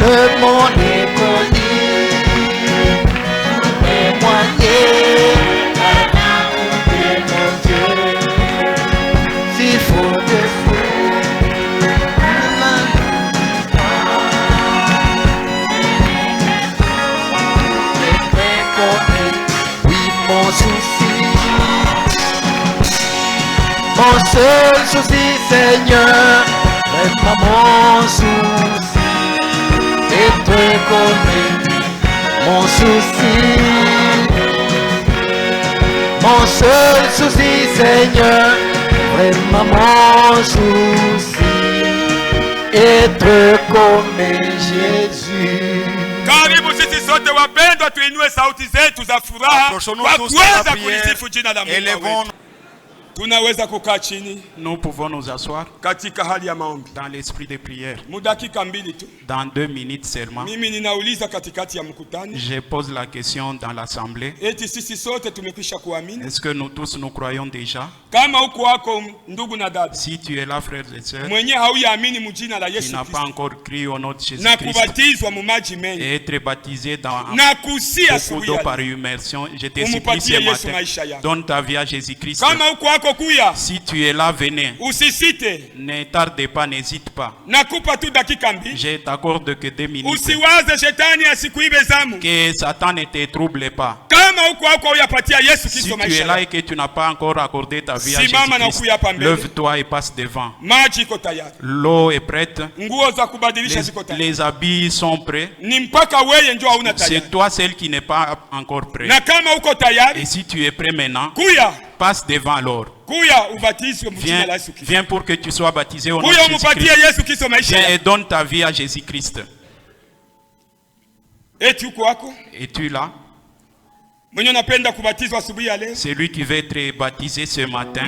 Le monde est connu, témoigner à l'amour de mon Dieu. S'il faut de fou, oui mon souci, mon seul souci Seigneur, vraiment mon souci. Être comme mon souci, mon seul souci Seigneur, vraiment mon souci, être comme Jésus. Karibu sisi sote wapendwa, tuinue sauti zetu za furaha kwa kuweza kulisifu jina la Mungu wetu. Tunaweza kukaa chini. Nous pouvons nous asseoir katika hali ya maombi dans l'esprit de prière. Mudakika mbili tu. Dans 2 minutes seulement. Mimi ninauliza katikati ya mkutano. Je pose la question dans l'assemblée. Eti sisi sote tumekwisha kuamini? Est-ce que nous tous nous croyons déjà? Kama uko wako ndugu na dada, si tu es là frères et sœurs, mwenye hauyaamini mjina la Yesu Kristo, qui n'a pas encore crié au nom de Jésus na Christ, kubatizwa mu maji mengi, et être baptisé dans beaucoup d'eau par immersion, je te supplie ce matin, donne ta vie à Jésus Christ. Kama uko wako kuya, si tu es là, venez. Usisite. Ne tarde pas, n'hésite pas. Nakupa tu dakika mbili. Je t'accorde que 2 minutes. Usiwaze shetani asikuibe zamu. Que Satan ne te trouble pas. Kama uko wako uyapatia Yesu Kristo maisha. Si tu es là et que tu n'as pas encore accordé ta vie à Jésus Christ, lève-toi et passe devant. Maji iko tayari. L'eau est prête. Nguo za kubadilisha ziko tayari. Les habits sont prêts. Ni mpaka wewe ndio hauna tayari. C'est toi celle qui n'est pas encore prêt. Na kama uko tayari. Et si tu es prêt maintenant, kuya. Passe devant alors. Viens pour que tu sois baptisé au nom de Jésus-Christ. Viens et donne ta vie à Jésus-Christ. Es-tu là? C'est lui qui veut être baptisé ce matin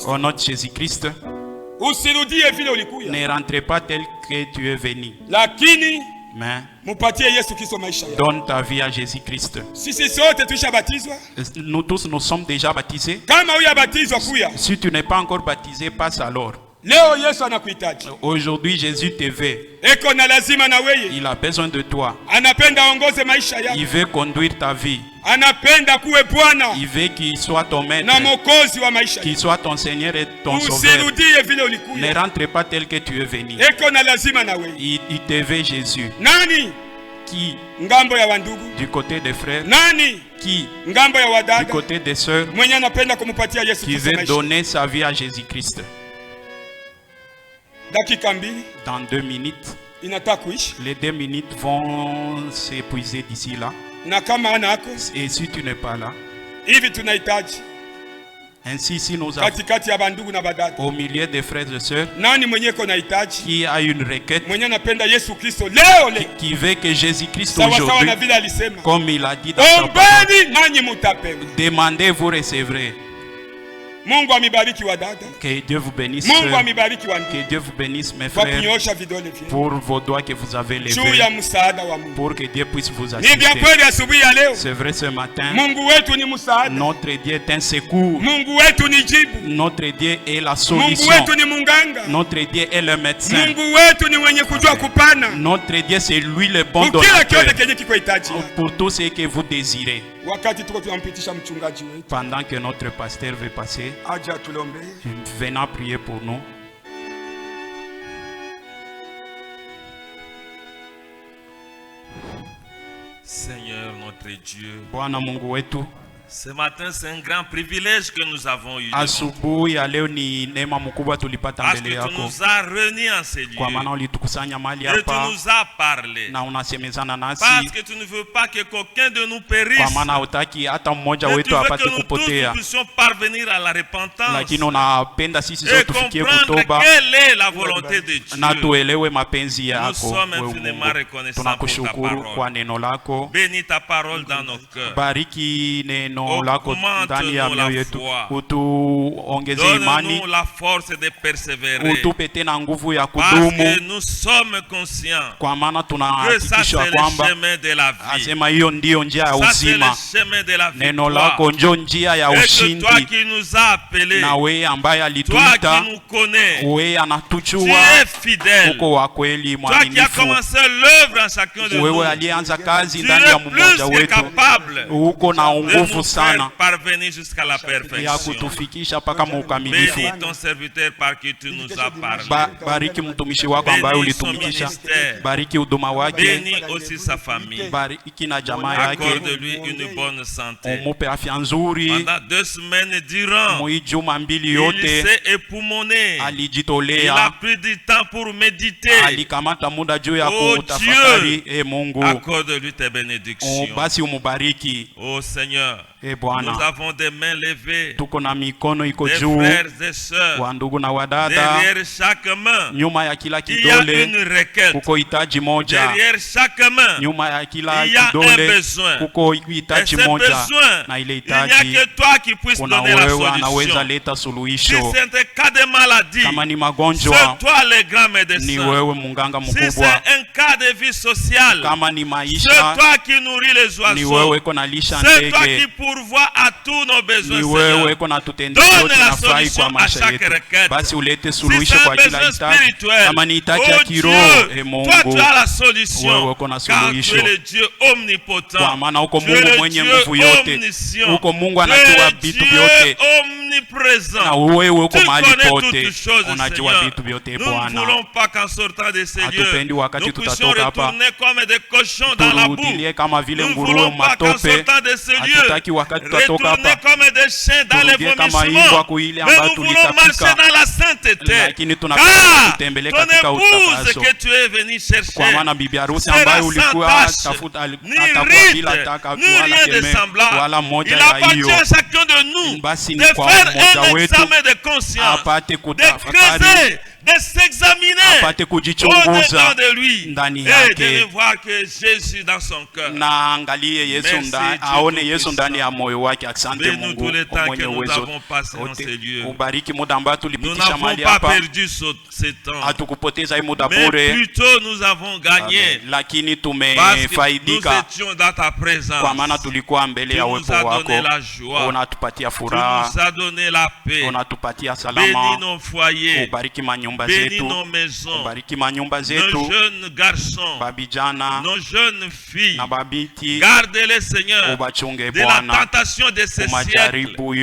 au nom de Jésus-Christ. Ne rentrez pas tel que tu es venu. Mais donne ta vie à Jésus-Christ. Nous tous nous sommes déjà baptisés. Si tu n'es pas encore baptisé, passe alors. Aujourd'hui Jésus te veut. Il a besoin de toi. Il veut conduire ta vie. Il veut qu'il soit ton maître, qu'il soit ton Seigneur et ton Sauveur. Ne rentre pas tel que tu es venu. Il te veut Jésus. Qui du côté des frères, qui du côté des sœurs, qui veut donner sa vie à Jésus-Christ. Dans 2 minutes, les 2 minutes vont s'épuiser d'ici là. Et si tu n'es pas là, Ainsi, si nous avons au milieu des frères et sœurs qui a une requête, qui veut que Jésus-Christ aujourd'hui, comme il a dit dans sa parole, demandez, vous recevrez. Que Dieu vous bénisse, que Dieu vous bénisse, mes frères, pour vos doigts que vous avez levés, pour que Dieu puisse vous assister. C'est vrai, ce matin, notre Dieu est un secours, notre Dieu est la solution, notre Dieu est le médecin, notre Dieu c'est lui le bon donateur pour tout ce que vous désirez. Pendant que notre pasteur veut passer, venons prier pour nous. Seigneur notre Dieu, Ce matin, c'est un grand privilège que nous avons eu. Parce que tu nous as réunis en ces lieux. Et tu nous as parlé. Parce que tu ne veux pas que qu'aucun de nous périsse. Mais tu veux que nous tous puissions parvenir à la repentance. Et comprendre quelle est la volonté de Dieu. Nous sommes infiniment reconnaissants pour ta parole. Bénis ta parole dans nos cœurs. Donne-nous la force de persévérer. Parce que nous sommes conscients que ça c'est le chemin de la vie. Ça c'est le chemin de la victoire. Et que toi qui nous as appelés, toi qui nous connais, tu es fidèle. Toi qui as commencé l'œuvre en chacun de nous, tu es plus que capable de nous faire parvenir jusqu'à la perfection. Bénis ton serviteur par qui tu nous as parlé. Bénis son ministère. Bénis aussi sa famille. Accorde-lui une bonne santé. Pendant 2 semaines durant, il s'est époumoné. Il a pris du temps pour méditer. Oh Dieu, accorde-lui tes bénédictions. Oh Seigneur, nous avons des mains levées, des frères et sœurs. Derrière chaque main, il y a une requête. Derrière chaque main, il y a un besoin. Et ce besoin, il n'y a que toi qui puisses donner la solution. Si c'est un cas de maladie, c'est toi le grand médecin. Si c'est un cas de vie sociale, c'est toi qui nourris les oiseaux. C'est toi qui pourvois à tous nos besoins, Seigneur. Donne la solution à chaque requête. Si c'est un besoin spirituel, oh Dieu, toi tu as la solution, car tu es le Dieu omnipotent, tu es le Dieu omniscient, tu es le Dieu omniprésent. Tu connais toutes choses, Seigneur. Nous ne voulons pas qu'en sortant de ces lieux, nous puissions retourner comme des cochons dans la boue. Nous ne voulons pas qu'en sortant de ces lieux, retourner comme des chiens dans les vomissements. Mais nous voulons marcher dans la sainteté. Car ton épouse que tu es venu chercher sera sans tache, ni ride, ni rien de semblable. Il appartient à chacun de nous de faire un examen de conscience, de creuser, de s'examiner au-dedans de lui et de ne voir que Jésus dans son cœur. Bénis-nous tous les temps que nous avons passé dans ces lieux. Nous n'avons pas perdu ce temps, mais plutôt nous avons gagné parce que nous étions dans ta présence. Tu nous as donné la joie, tu nous as donné la paix. Bénis nos foyers, bénis nos maisons, nos jeunes garçons, nos jeunes filles. Garde-les, Seigneur, de la tentation de ce siècle où nous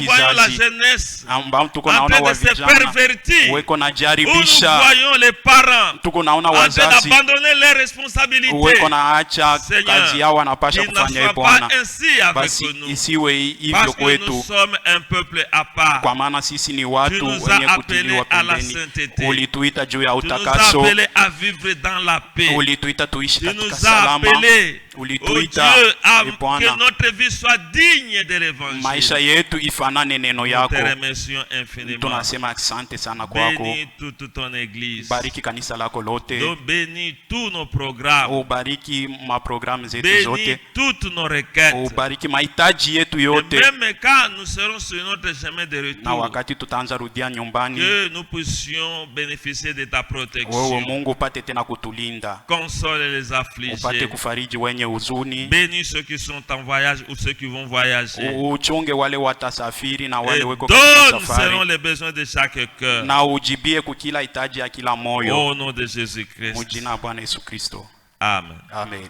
voyons la jeunesse en train de se pervertir, où nous voyons les parents en train d'abandonner les responsabilités. Seigneur, qu'il ne soit pas ainsi avec nous, parce que nous sommes un peuple à part. Tu nous as appelés à la sainteté. Tu nous as appelés à vivre dans la paix. Tu nous as appelés ulituita que notre vie soit digne de l'évangile. Maisha yetu ifanane neno yako. Nous te remercions infiniment. Tunasema asante sana kwako. Bénis toute ton église. Bariki kanisa lako lote. Bénis tous nos programmes. Ubariki maprogramu zetu zote. Bénis toutes nos requêtes. Ubariki mahitaji yetu yote. Et même quand nous serons sur notre chemin de retour, na wakati tutaanza rudia nyumbani, que nous puissions bénéficier de ta protection. Wewe Mungu upate tena kutulinda. Console les affligés. Upate kufariji wenye huzuni. Bénis ceux qui sont en voyage ou ceux qui vont voyager. Uchunge wale watasafiri na wale weko katika safari. Donne selon les besoins de chaque cœur. Na ujibie kukila hitaji ya kila moyo. Au nom de Jésus Christ. Mujina Bwana Yesu Kristo. Amen. Amen.